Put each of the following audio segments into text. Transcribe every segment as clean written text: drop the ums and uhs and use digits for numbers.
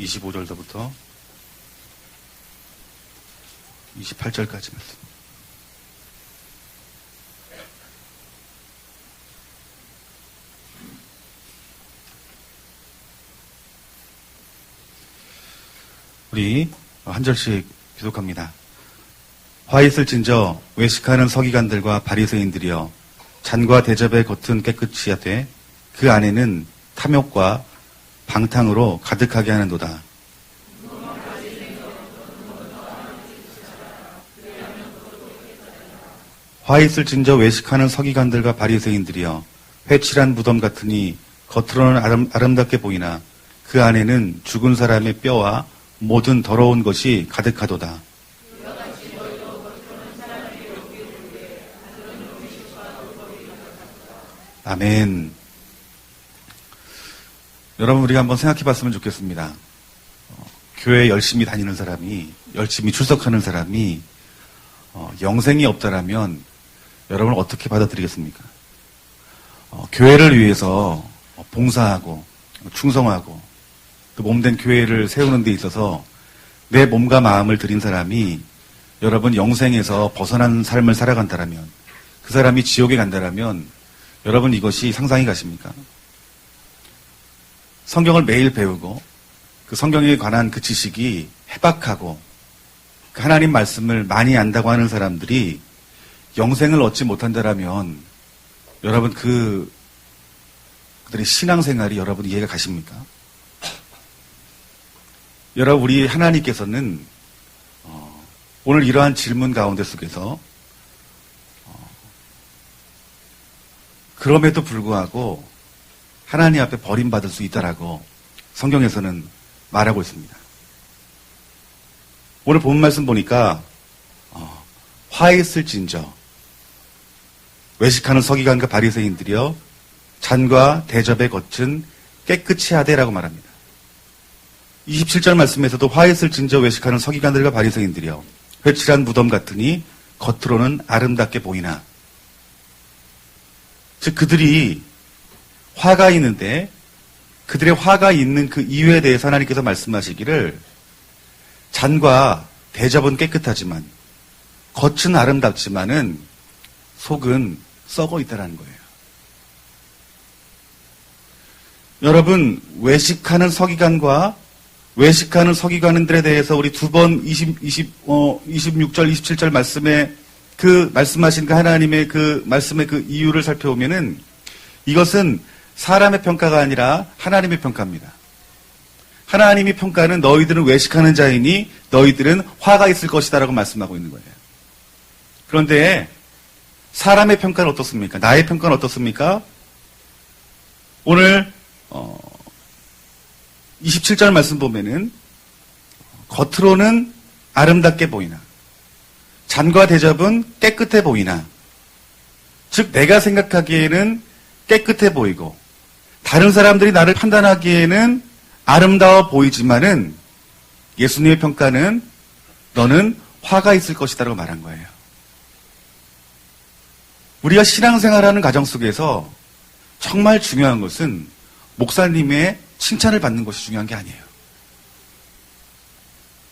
25절부터 28절까지 말씀. 우리 한 절씩 기독합니다. 화 있을진저 외식하는 서기관들과 바리새인들이여 잔과 대접의 겉은 깨끗이 하되 그 안에는 탐욕과 방탕으로 가득하게 하는도다. 화 있을진저 외식하는 서기관들과 바리새인들이여 회칠한 무덤 같으니 겉으로는 아름답게 보이나 그 안에는 죽은 사람의 뼈와 모든 더러운 것이 가득하도다. 아멘. 여러분, 우리가 한번 생각해 봤으면 좋겠습니다. 교회에 열심히 다니는 사람이, 열심히 출석하는 사람이 영생이 없다라면 여러분을 어떻게 받아들이겠습니까? 교회를 위해서 봉사하고 충성하고 또 몸된 교회를 세우는 데 있어서 내 몸과 마음을 들인 사람이 여러분 영생에서 벗어난 삶을 살아간다라면, 그 사람이 지옥에 간다라면 여러분 이것이 상상이 가십니까? 성경을 매일 배우고 그 성경에 관한 그 지식이 해박하고 그 하나님 말씀을 많이 안다고 하는 사람들이 영생을 얻지 못한다라면 여러분 그들의 신앙생활이 여러분 이해가 가십니까? 여러분, 우리 하나님께서는 오늘 이러한 질문 가운데 속에서 그럼에도 불구하고 하나님 앞에 버림받을 수 있다라고 성경에서는 말하고 있습니다. 오늘 본 말씀 보니까 화 있을진저 외식하는 서기관과 바리새인들이여 잔과 대접의 겉은 깨끗이 하되라고 말합니다. 27절 말씀에서도 화 있을진저 외식하는 서기관들과 바리새인들이여 회칠한 무덤 같으니 겉으로는 아름답게 보이나, 즉 그들이 화가 있는데 그들의 화가 있는 그 이유에 대해서 하나님께서 말씀하시기를 잔과 대접은 깨끗하지만 겉은 아름답지만은 속은 썩어 있다라는 거예요. 여러분, 외식하는 서기관과 외식하는 서기관들에 대해서 우리 두 번 26절, 27절 말씀에 그 말씀하신 그 하나님의 그 말씀의 그 이유를 살펴보면은 이것은 사람의 평가가 아니라 하나님의 평가입니다. 하나님이 평가는 너희들은 외식하는 자이니 너희들은 화가 있을 것이다라고 말씀하고 있는 거예요. 그런데 사람의 평가는 어떻습니까? 나의 평가는 어떻습니까? 오늘 27절 말씀 보면은 겉으로는 아름답게 보이나 잔과 대접은 깨끗해 보이나, 즉 내가 생각하기에는 깨끗해 보이고 다른 사람들이 나를 판단하기에는 아름다워 보이지만은 예수님의 평가는 너는 화가 있을 것이다라고 말한 거예요. 우리가 신앙생활하는 과정 속에서 정말 중요한 것은 목사님의 칭찬을 받는 것이 중요한 게 아니에요.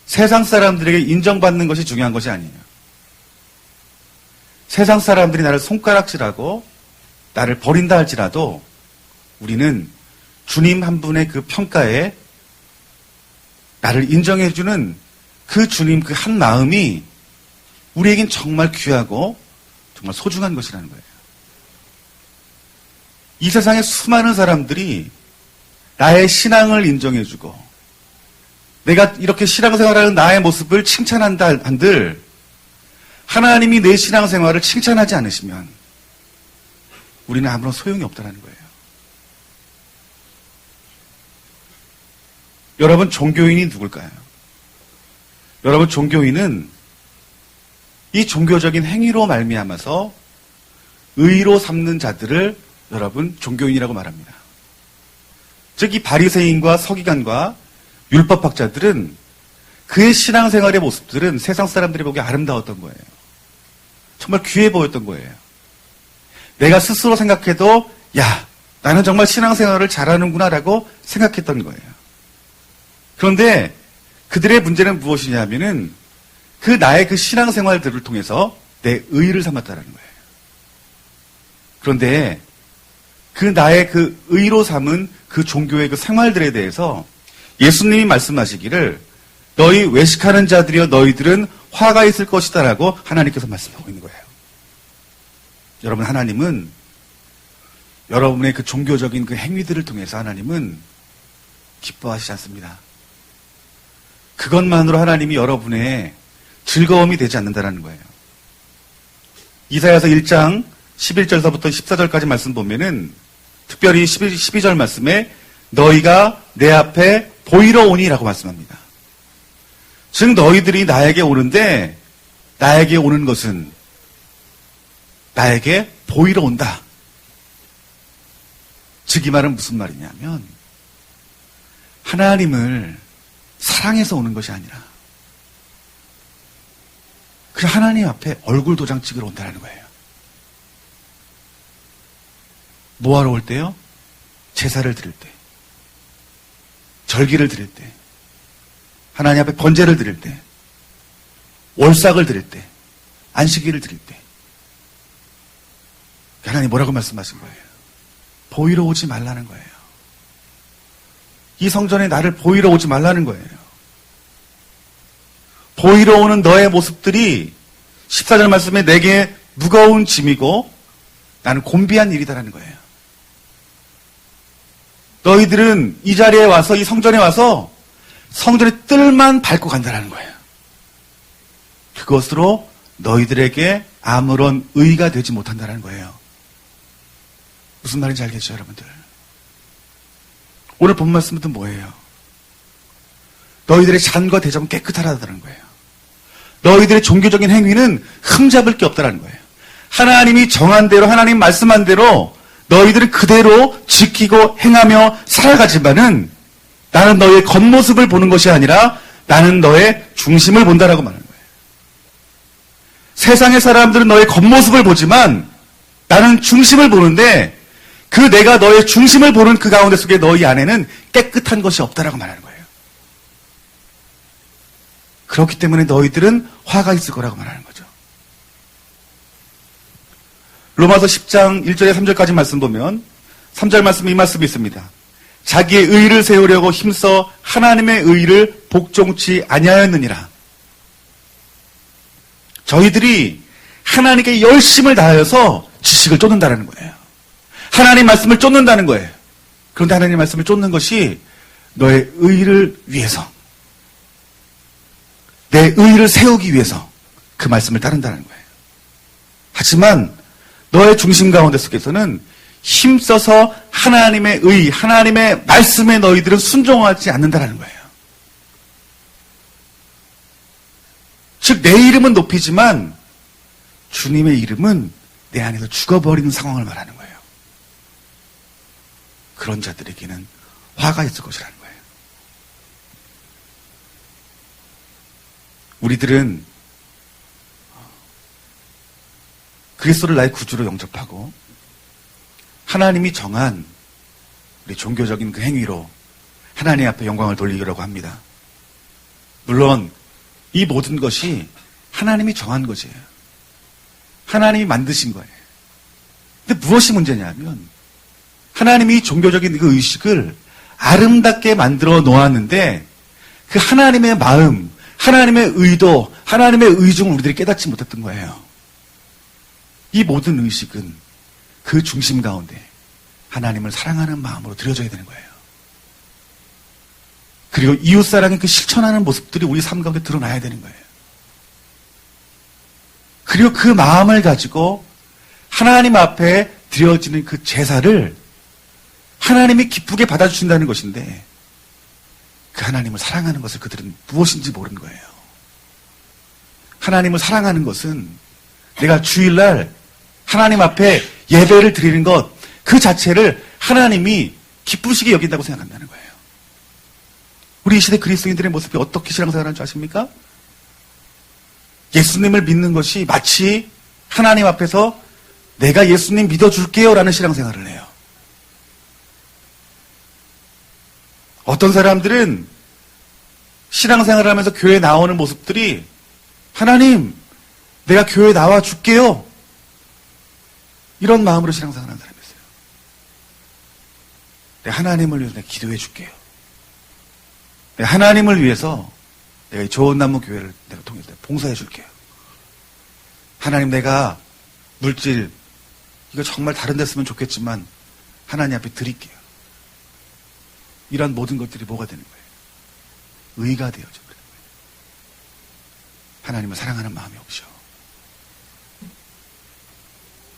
세상 사람들에게 인정받는 것이 중요한 것이 아니에요. 세상 사람들이 나를 손가락질하고 나를 버린다 할지라도 우리는 주님 한 분의 그 평가에 나를 인정해주는 그 주님 그 한 마음이 우리에겐 정말 귀하고 정말 소중한 것이라는 거예요. 이 세상에 수많은 사람들이 나의 신앙을 인정해주고 내가 이렇게 신앙생활하는 나의 모습을 칭찬한다 한들 하나님이 내 신앙생활을 칭찬하지 않으시면 우리는 아무런 소용이 없다는 거예요. 여러분, 종교인이 누굴까요? 여러분, 종교인은 이 종교적인 행위로 말미암아서 의로 삼는 자들을 여러분 종교인이라고 말합니다. 즉 이 바리새인과 서기관과 율법학자들은 그의 신앙생활의 모습들은 세상 사람들이 보기에 아름다웠던 거예요. 정말 귀해 보였던 거예요. 내가 스스로 생각해도 야, 나는 정말 신앙생활을 잘하는구나라고 생각했던 거예요. 그런데 그들의 문제는 무엇이냐면은 그 나의 그 신앙생활들을 통해서 내 의의를 삼았다는 거예요. 그런데 그 나의 그 의로 삼은 그 종교의 그 생활들에 대해서 예수님이 말씀하시기를 너희 외식하는 자들이여 너희들은 화가 있을 것이다라고 하나님께서 말씀하고 있는 거예요. 여러분, 하나님은 여러분의 그 종교적인 그 행위들을 통해서 하나님은 기뻐하시지 않습니다. 그것만으로 하나님이 여러분의 즐거움이 되지 않는다는 거예요. 이사야서 1장 11절서부터 14절까지 말씀 보면은 특별히 12절 말씀에 너희가 내 앞에 보이러 오니라고 말씀합니다. 즉 너희들이 나에게 오는데 나에게 오는 것은 나에게 보이러 온다. 즉 이 말은 무슨 말이냐면 하나님을 사랑해서 오는 것이 아니라 그 하나님 앞에 얼굴 도장 찍으러 온다는 거예요. 뭐하러 올 때요? 제사를 드릴 때, 절기를 드릴 때, 하나님 앞에 번제를 드릴 때, 월삭을 드릴 때, 안식일을 드릴 때. 하나님 뭐라고 말씀하신 거예요? 보이러 오지 말라는 거예요. 이 성전에 나를 보이러 오지 말라는 거예요. 보이러 오는 너의 모습들이 14절 말씀에 내게 무거운 짐이고 나는 곤비한 일이다라는 거예요. 너희들은 이 자리에 와서 이 성전에 와서 성전의 뜰만 밟고 간다라는 거예요. 그것으로 너희들에게 아무런 의의가 되지 못한다는 거예요. 무슨 말인지 알겠죠, 여러분들? 오늘 본 말씀은 또 뭐예요? 너희들의 잔과 대접은 깨끗하다는 거예요. 너희들의 종교적인 행위는 흠잡을 게 없다는 거예요. 하나님이 정한 대로, 하나님 말씀한 대로 너희들은 그대로 지키고 행하며 살아가지만은 나는 너의 겉모습을 보는 것이 아니라 나는 너의 중심을 본다라고 말하는 거예요. 세상의 사람들은 너의 겉모습을 보지만 나는 중심을 보는데 그 내가 너의 중심을 보는 그 가운데 속에 너희 안에는 깨끗한 것이 없다라고 말하는 거예요. 그렇기 때문에 너희들은 화가 있을 거라고 말하는 거죠. 로마서 10장 1절에 3절까지 말씀 보면 3절 말씀에 이 말씀이 있습니다. 자기의 의의를 세우려고 힘써 하나님의 의의를 복종치 아니하였느니라. 저희들이 하나님께 열심을 다하여서 지식을 쫓는다는 거예요. 하나님 말씀을 쫓는다는 거예요. 그런데 하나님 말씀을 쫓는 것이 너의 의의를 위해서, 내 의의를 세우기 위해서 그 말씀을 따른다는 거예요. 하지만 너의 중심 가운데 속에서는 힘써서 하나님의 의, 하나님의 말씀에 너희들은 순종하지 않는다는 거예요. 즉 내 이름은 높이지만 주님의 이름은 내 안에서 죽어버리는 상황을 말하는 거예요. 그런 자들에게는 화가 있을 것이라는 거예요. 우리들은 그리스도를 나의 구주로 영접하고 하나님이 정한 우리 종교적인 그 행위로 하나님 앞에 영광을 돌리려고 합니다. 물론 이 모든 것이 하나님이 정한 것이에요. 하나님이 만드신 거예요. 근데 무엇이 문제냐면 하나님이 종교적인 그 의식을 아름답게 만들어 놓았는데 그 하나님의 마음, 하나님의 의도, 하나님의 의중을 우리들이 깨닫지 못했던 거예요. 이 모든 의식은 그 중심 가운데 하나님을 사랑하는 마음으로 드려져야 되는 거예요. 그리고 이웃사랑의 그 실천하는 모습들이 우리 삶 가운데 드러나야 되는 거예요. 그리고 그 마음을 가지고 하나님 앞에 드려지는 그 제사를 하나님이 기쁘게 받아주신다는 것인데 그 하나님을 사랑하는 것을 그들은 무엇인지 모르는 거예요. 하나님을 사랑하는 것은 내가 주일날 하나님 앞에 예배를 드리는 것 그 자체를 하나님이 기쁘시게 여긴다고 생각한다는 거예요. 우리 이 시대 그리스도인들의 모습이 어떻게 신앙생활하는 줄 아십니까? 예수님을 믿는 것이 마치 하나님 앞에서 내가 예수님 믿어줄게요 라는 신앙생활을 해요. 어떤 사람들은 신앙생활을 하면서 교회에 나오는 모습들이 하나님, 내가 교회에 나와 줄게요. 이런 마음으로 신앙생활하는 사람이 있어요. 내가 하나님을 위해서 내가 기도해 줄게요. 내가 하나님을 위해서 내가 이 좋은 나무 교회를 내가 통해서 봉사해 줄게요. 하나님, 내가 물질 이거 정말 다른 데 쓰면 좋겠지만 하나님 앞에 드릴게요. 이런 모든 것들이 뭐가 되는 거예요? 의가 되어져 버리는 거예요. 하나님을 사랑하는 마음이 오셔.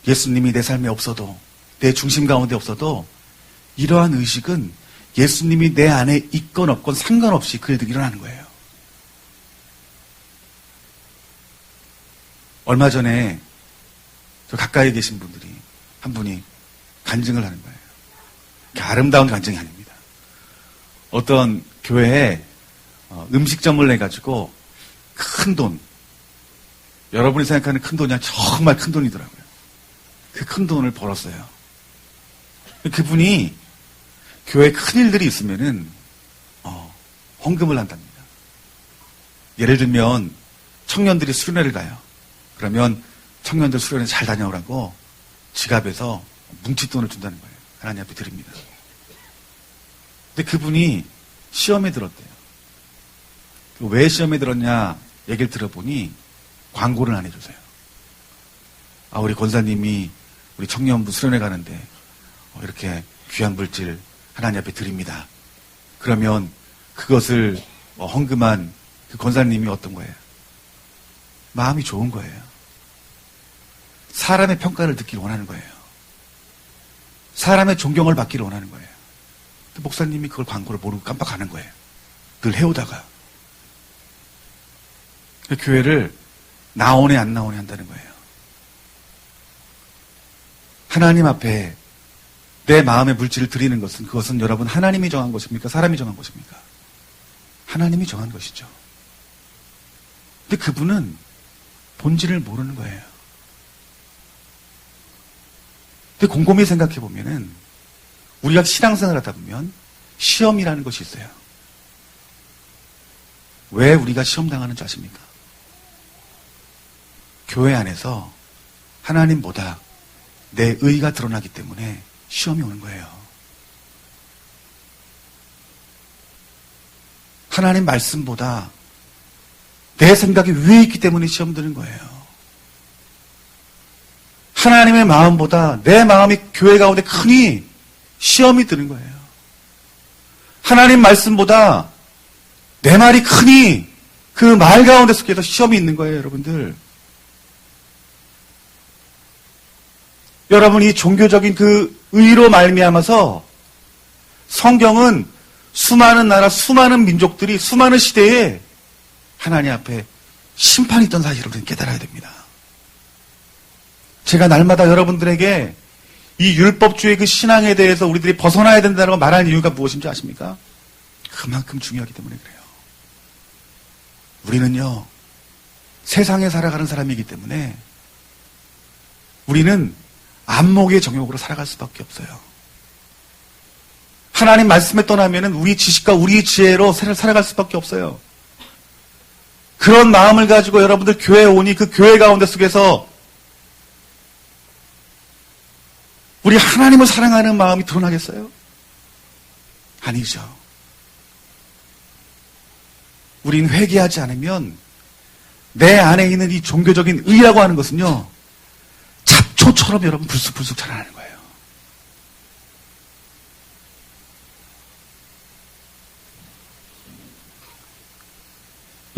예수님이 내 삶에 없어도, 내 중심 가운데 없어도 이러한 의식은 예수님이 내 안에 있건 없건 상관없이 그래도 일어나는 거예요. 얼마 전에 저 가까이 계신 분들이 한 분이 간증을 하는 거예요. 아름다운 간증이 아닙니다. 어떤 교회에 음식점을 내가지고 큰 돈, 여러분이 생각하는 큰 돈이 정말 큰 돈이더라고요. 그 큰 돈을 벌었어요. 그분이 교회에 큰 일들이 있으면은 헌금을 한답니다. 예를 들면 청년들이 수련회를 가요. 그러면 청년들 수련회 잘 다녀오라고 지갑에서 뭉칫돈을 준다는 거예요. 하나님 앞에 드립니다. 근데 그분이 시험에 들었대요. 왜 시험에 들었냐 얘기를 들어보니 광고를 안 해주세요. 우리 권사님이 우리 청년부 수련회 가는데 이렇게 귀한 물질 하나님 앞에 드립니다. 그러면 그것을 헌금한 그 권사님이 어떤 거예요? 마음이 좋은 거예요. 사람의 평가를 듣기를 원하는 거예요. 사람의 존경을 받기를 원하는 거예요. 목사님이 그걸 광고를 모르고 깜빡하는 거예요. 늘 해오다가. 교회를 나오네 안 나오네 한다는 거예요. 하나님 앞에 내 마음의 물질을 드리는 것은 그것은 여러분 하나님이 정한 것입니까? 사람이 정한 것입니까? 하나님이 정한 것이죠. 근데 그분은 본질을 모르는 거예요. 근데 곰곰이 생각해 보면은 우리가 신앙생활을 하다 보면 시험이라는 것이 있어요. 왜 우리가 시험당하는 줄 아십니까? 교회 안에서 하나님보다 내 의가 드러나기 때문에 시험이 오는 거예요. 하나님 말씀보다 내 생각이 위에 있기 때문에 시험 드는 거예요. 하나님의 마음보다 내 마음이 교회 가운데 크니 시험이 드는 거예요. 하나님 말씀보다 내 말이 크니 그 말 가운데 속에서 시험이 있는 거예요, 여러분들. 여러분, 이 종교적인 그 의로 말미암아서 성경은 수많은 나라, 수많은 민족들이 수많은 시대에 하나님 앞에 심판이 있던 사실을 우리는 깨달아야 됩니다. 제가 날마다 여러분들에게 이 율법주의 그 신앙에 대해서 우리들이 벗어나야 된다고 말하는 이유가 무엇인지 아십니까? 그만큼 중요하기 때문에 그래요. 우리는요, 세상에 살아가는 사람이기 때문에 우리는 안목의 정욕으로 살아갈 수밖에 없어요. 하나님 말씀에 떠나면은 우리 지식과 우리 지혜로 살아갈 수밖에 없어요. 그런 마음을 가지고 여러분들 교회에 오니 그 교회 가운데 속에서 우리 하나님을 사랑하는 마음이 드러나겠어요? 아니죠. 우린 회개하지 않으면 내 안에 있는 이 종교적인 의라고 하는 것은요, 잡초처럼 여러분 불쑥불쑥 자라나는 거예요.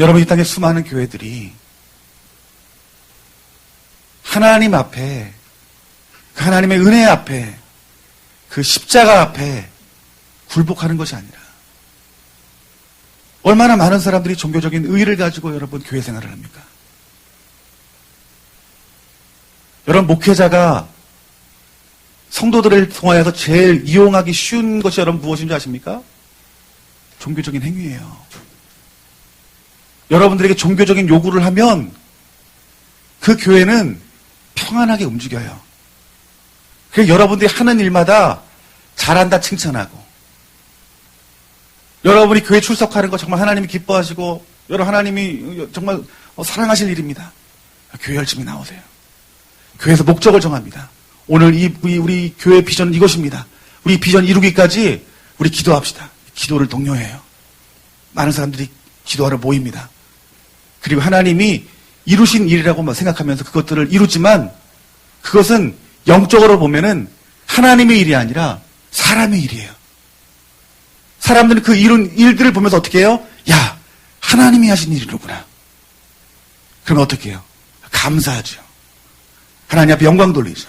여러분, 이 땅에 수많은 교회들이 하나님 앞에, 그 하나님의 은혜 앞에, 그 십자가 앞에 굴복하는 것이 아니라 얼마나 많은 사람들이 종교적인 의의를 가지고 여러분 교회 생활을 합니까? 여러분, 목회자가 성도들을 통하여서 제일 이용하기 쉬운 것이 여러분 무엇인지 아십니까? 종교적인 행위예요. 여러분들에게 종교적인 요구를 하면 그 교회는 평안하게 움직여요. 그래서 여러분들이 하는 일마다 잘한다 칭찬하고, 여러분이 교회 출석하는 거 정말 하나님이 기뻐하시고 여러분 하나님이 정말 사랑하실 일입니다. 교회 열심히 나오세요. 교회에서 목적을 정합니다. 오늘 우리 교회 비전은 이것입니다. 우리 비전 이루기까지 우리 기도합시다. 기도를 독려해요. 많은 사람들이 기도하러 모입니다. 그리고 하나님이 이루신 일이라고 생각하면서 그것들을 이루지만 그것은 영적으로 보면은 하나님의 일이 아니라 사람의 일이에요. 사람들은 그 이룬 일들을 보면서 어떻게 해요? 야, 하나님이 하신 일이로구나. 그러면 어떻게 해요? 감사하죠. 하나님 앞에 영광 돌리죠.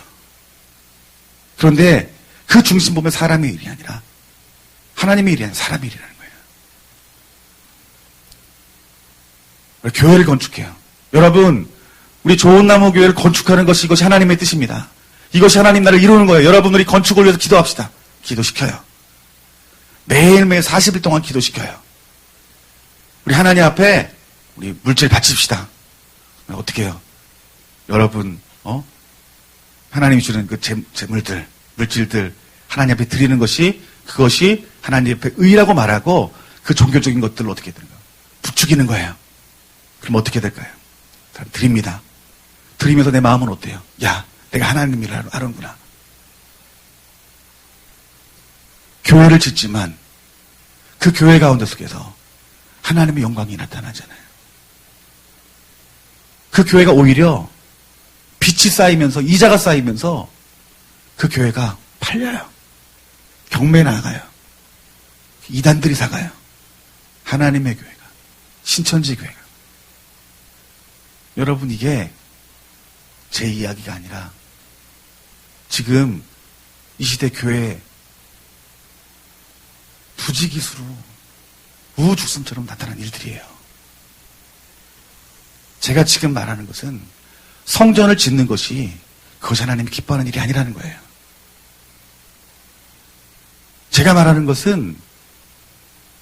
그런데 그 중심 보면 사람의 일이 아니라 하나님의 일이 아니라 사람의 일이라는 거예요. 교회를 건축해요. 여러분, 우리 좋은 나무 교회를 건축하는 것이 이것이 하나님의 뜻입니다. 이것이 하나님 나라를 이루는 거예요. 여러분, 우리 건축을 위해서 기도합시다. 기도시켜요. 매일매일 40일 동안 기도시켜요. 우리 하나님 앞에 우리 물질 바칩시다. 어떻게 해요? 여러분, 하나님이 주는 그 재물들, 물질들 하나님 앞에 드리는 것이 그것이 하나님 앞에 의라고 말하고 그 종교적인 것들을 어떻게 되는 거예요? 부추기는 거예요. 그럼 어떻게 될까요? 드립니다. 드리면서 내 마음은 어때요? 야, 내가 하나님 일을 하는구나. 교회를 짓지만 그 교회 가운데 속에서 하나님의 영광이 나타나잖아요. 그 교회가 오히려 빚이 쌓이면서 이자가 쌓이면서 그 교회가 팔려요. 경매에 나가요. 이단들이 사가요. 하나님의 교회가, 신천지 교회가. 여러분, 이게 제 이야기가 아니라 지금 이 시대 교회 부지기수로 우후죽순처럼 나타난 일들이에요. 제가 지금 말하는 것은 성전을 짓는 것이 그것이 하나님이 기뻐하는 일이 아니라는 거예요. 제가 말하는 것은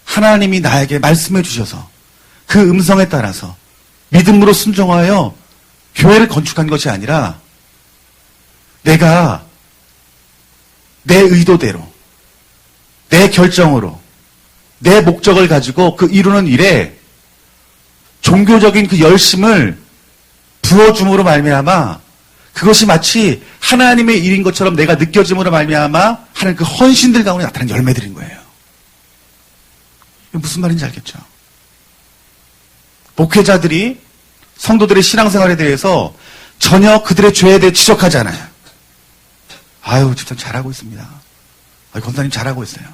하나님이 나에게 말씀해 주셔서 그 음성에 따라서 믿음으로 순종하여 교회를 건축한 것이 아니라 내가 내 의도대로 내 결정으로 내 목적을 가지고 그 이루는 일에 종교적인 그 열심을 부어줌으로 말미암아 그것이 마치 하나님의 일인 것처럼 내가 느껴짐으로 말미암아 하는 그 헌신들 가운데 나타난 열매들인 거예요. 무슨 말인지 알겠죠? 목회자들이 성도들의 신앙생활에 대해서 전혀 그들의 죄에 대해 지적하지 않아요. 아유, 집사님 잘하고 있습니다. 권사님 잘하고 있어요.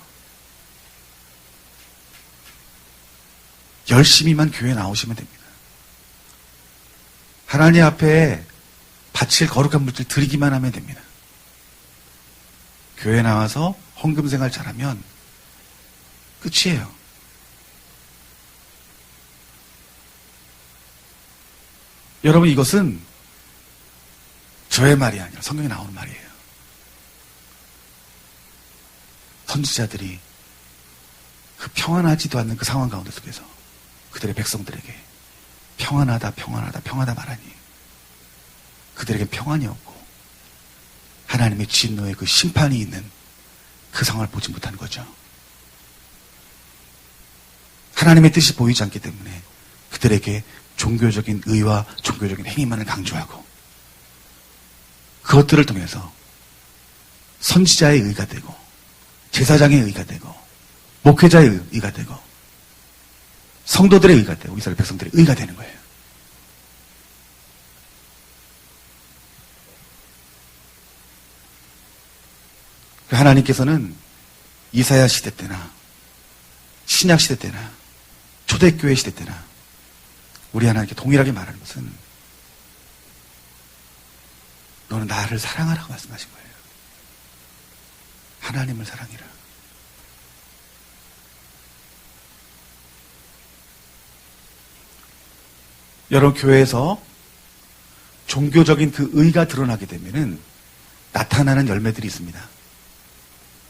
열심히만 교회에 나오시면 됩니다. 하나님 앞에 바칠 거룩한 물질 드리기만 하면 됩니다. 교회에 나와서 헌금 생활 잘하면 끝이에요. 여러분, 이것은 저의 말이 아니라 성경에 나오는 말이에요. 선지자들이 그 평안하지도 않는 그 상황 가운데 속에서 그들의 백성들에게 평안하다, 평안하다, 평하다 말하니 그들에게 평안이 없고 하나님의 진노의 그 심판이 있는 그 상황을 보지 못한 거죠. 하나님의 뜻이 보이지 않기 때문에 그들에게 종교적인 의와 종교적인 행위만을 강조하고 그것들을 통해서 선지자의 의가 되고 제사장의 의가 되고 목회자의 의가 되고 성도들의 의가 되고 이스라엘 백성들의 의가 되는 거예요. 하나님께서는 이사야 시대 때나 신약 시대 때나 초대교회 시대 때나 우리 하나님께 동일하게 말하는 것은 너는 나를 사랑하라고 말씀하신 거예요. 하나님을 사랑해라. 여러분, 교회에서 종교적인 그 의가 드러나게 되면은 나타나는 열매들이 있습니다.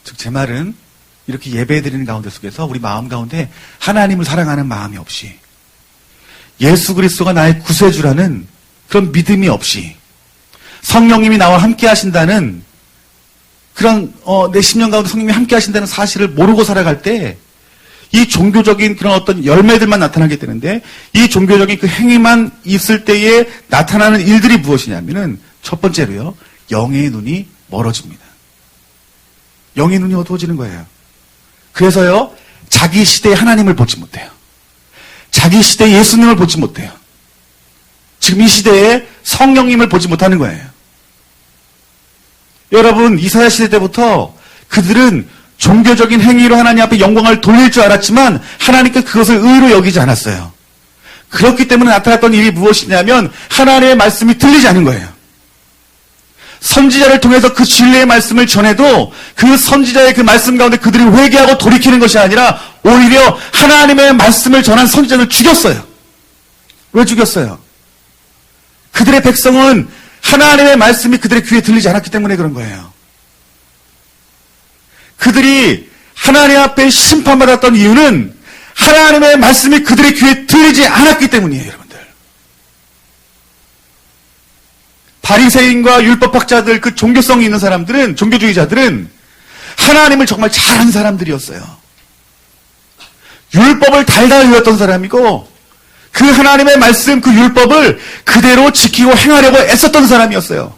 즉, 제 말은 이렇게 예배드리는 가운데 속에서 우리 마음 가운데 하나님을 사랑하는 마음이 없이 예수 그리스도가 나의 구세주라는 그런 믿음이 없이 성령님이 나와 함께 하신다는 그런 내 심령 가운데 성령님이 함께 하신다는 사실을 모르고 살아갈 때 이 종교적인 그런 어떤 열매들만 나타나게 되는데, 이 종교적인 그 행위만 있을 때에 나타나는 일들이 무엇이냐면은, 첫 번째로요, 영의 눈이 멀어집니다. 영의 눈이 어두워지는 거예요. 그래서요, 자기 시대의 하나님을 보지 못해요. 자기 시대의 예수님을 보지 못해요. 지금 이 시대에 성령님을 보지 못하는 거예요. 여러분, 이사야 시대 때부터 그들은 종교적인 행위로 하나님 앞에 영광을 돌릴 줄 알았지만 하나님께 그것을 의로 여기지 않았어요. 그렇기 때문에 나타났던 일이 무엇이냐면 하나님의 말씀이 들리지 않은 거예요. 선지자를 통해서 그 진리의 말씀을 전해도 그 선지자의 그 말씀 가운데 그들이 회개하고 돌이키는 것이 아니라 오히려 하나님의 말씀을 전한 선지자를 죽였어요. 왜 죽였어요? 그들의 백성은 하나님의 말씀이 그들의 귀에 들리지 않았기 때문에 그런 거예요. 그들이 하나님 앞에 심판받았던 이유는 하나님의 말씀이 그들의 귀에 들리지 않았기 때문이에요, 여러분들. 바리새인과 율법학자들, 그 종교성이 있는 사람들은, 종교주의자들은 하나님을 정말 잘하는 사람들이었어요. 율법을 달달 외웠던 사람이고 그 하나님의 말씀, 그 율법을 그대로 지키고 행하려고 애썼던 사람이었어요.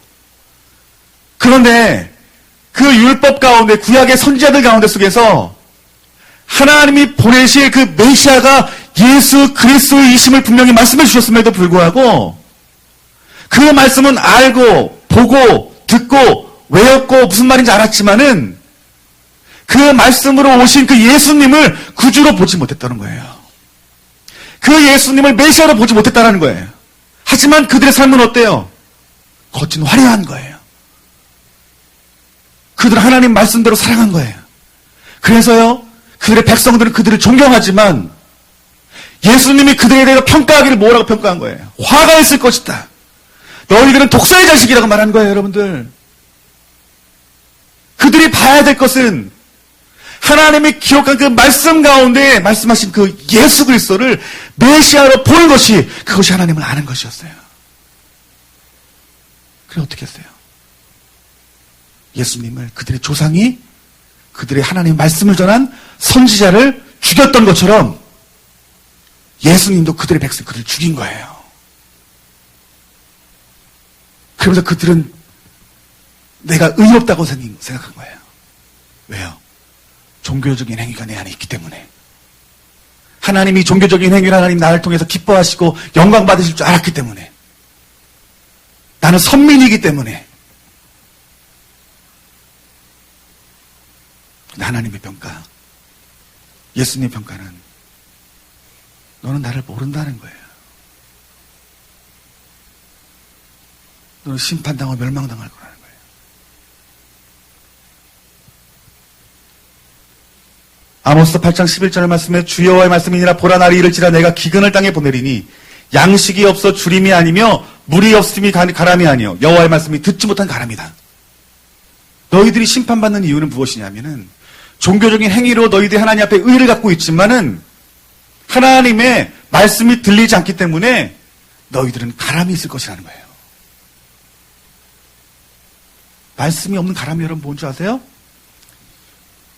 그런데 그 율법 가운데, 구약의 선지자들 가운데 속에서 하나님이 보내실 그 메시아가 예수 그리스도이심을 분명히 말씀해 주셨음에도 불구하고 그 말씀은 알고 보고 듣고 외웠고 무슨 말인지 알았지만은 그 말씀으로 오신 그 예수님을 구주로 보지 못했다는 거예요. 그 예수님을 메시아로 보지 못했다는 거예요. 하지만 그들의 삶은 어때요? 겉은 화려한 거예요. 그들은 하나님 말씀대로 살아간 거예요. 그래서요, 그들의 백성들은 그들을 존경하지만 예수님이 그들에 대해서 평가하기를 뭐라고 평가한 거예요? 화가 있을 것이다. 너희들은 독사의 자식이라고 말한 거예요, 여러분들. 그들이 봐야 될 것은 하나님이 기록한 그 말씀 가운데 말씀하신 그 예수 그리스도를 메시아로 보는 것이, 그것이 하나님을 아는 것이었어요. 그래 어떻게 했어요? 예수님을, 그들의 조상이 그들의 하나님의 말씀을 전한 선지자를 죽였던 것처럼 예수님도 그들의 백성, 그들을 죽인 거예요. 그러면서 그들은 내가 의롭다고 생각한 거예요. 왜요? 종교적인 행위가 내 안에 있기 때문에. 하나님이 종교적인 행위를 하나님 나를 통해서 기뻐하시고 영광 받으실 줄 알았기 때문에. 나는 선민이기 때문에. 하나님의 평가, 예수님의 평가는 너는 나를 모른다는 거예요. 너는 심판당하고 멸망당할 거라는 거예요. 아모스 8장 11절 말씀에 주 여호와의 말씀이니라 보라 날이 이를지라 내가 기근을 땅에 보내리니 양식이 없어 주림이 아니며 물이 없음이 가람이 아니요 여호와의 말씀이 듣지 못한 가람이다. 너희들이 심판받는 이유는 무엇이냐면은 종교적인 행위로 너희들이 하나님 앞에 의를 갖고 있지만은 하나님의 말씀이 들리지 않기 때문에 너희들은 가람이 있을 것이라는 거예요. 말씀이 없는 가람이 여러분 뭔지 아세요?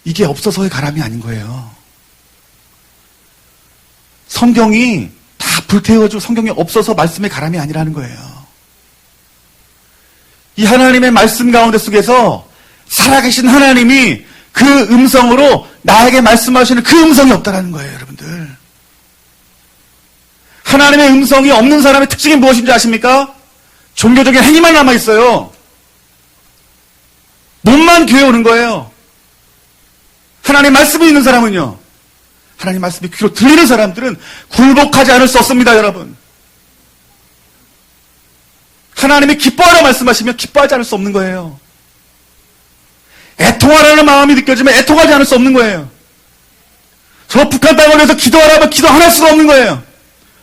이게 없어서의 가람이 아닌 거예요. 성경이 다 불태워지고 성경이 없어서 말씀의 가람이 아니라는 거예요. 이 하나님의 말씀 가운데 속에서 살아계신 하나님이 그 음성으로 나에게 말씀하시는 그 음성이 없다라는 거예요, 여러분들. 하나님의 음성이 없는 사람의 특징이 무엇인지 아십니까? 종교적인 행위만 남아있어요. 몸만 교회 오는 거예요. 하나님 말씀이 있는 사람은요, 하나님 말씀이 귀로 들리는 사람들은 굴복하지 않을 수 없습니다, 여러분. 하나님이 기뻐하라 말씀하시면 기뻐하지 않을 수 없는 거예요. 애통하라는 마음이 느껴지면 애통하지 않을 수 없는 거예요. 저 북한 땅을 위해서 기도하라면 기도 안 할 수가 없는 거예요.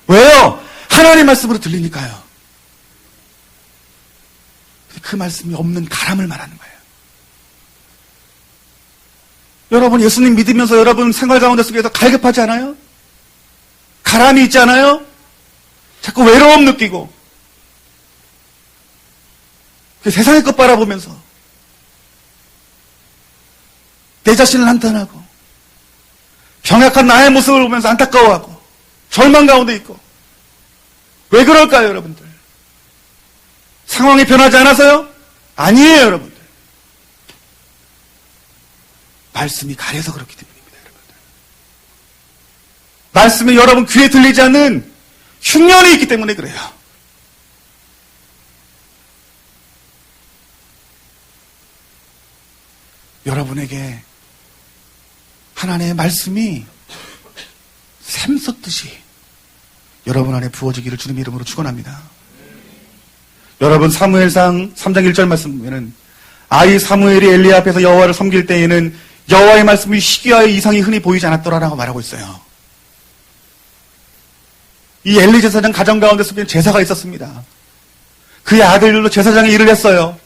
왜요? 하나님 말씀으로 들리니까요. 그 말씀이 없는 가람을 말하는 거예요. 여러분 예수님 믿으면서 여러분 생활 가운데 속에서 갈급하지 않아요? 가람이 있지 않아요? 자꾸 외로움 느끼고 세상의 것 바라보면서 내 자신을 한탄하고 병약한 나의 모습을 보면서 안타까워하고 절망 가운데 있고. 왜 그럴까요, 여러분들? 상황이 변하지 않아서요? 아니에요, 여러분들. 말씀이 가려서 그렇기 때문입니다, 여러분들. 말씀이 여러분 귀에 들리지 않는 흉년이 있기 때문에 그래요. 여러분에게 하나님의 말씀이 샘솟듯이 여러분 안에 부어지기를 주님 이름으로 축원합니다. 여러분 사무엘상 3장 1절 말씀 보면은 아이 사무엘이 엘리 앞에서 여호와를 섬길 때에는 여호와의 말씀이 희귀하여 이상이 흔히 보이지 않았더라라고 말하고 있어요. 이 엘리 제사장 가정 가운데서 제사가 있었습니다. 그의 아들들도 제사장의 일을 했어요.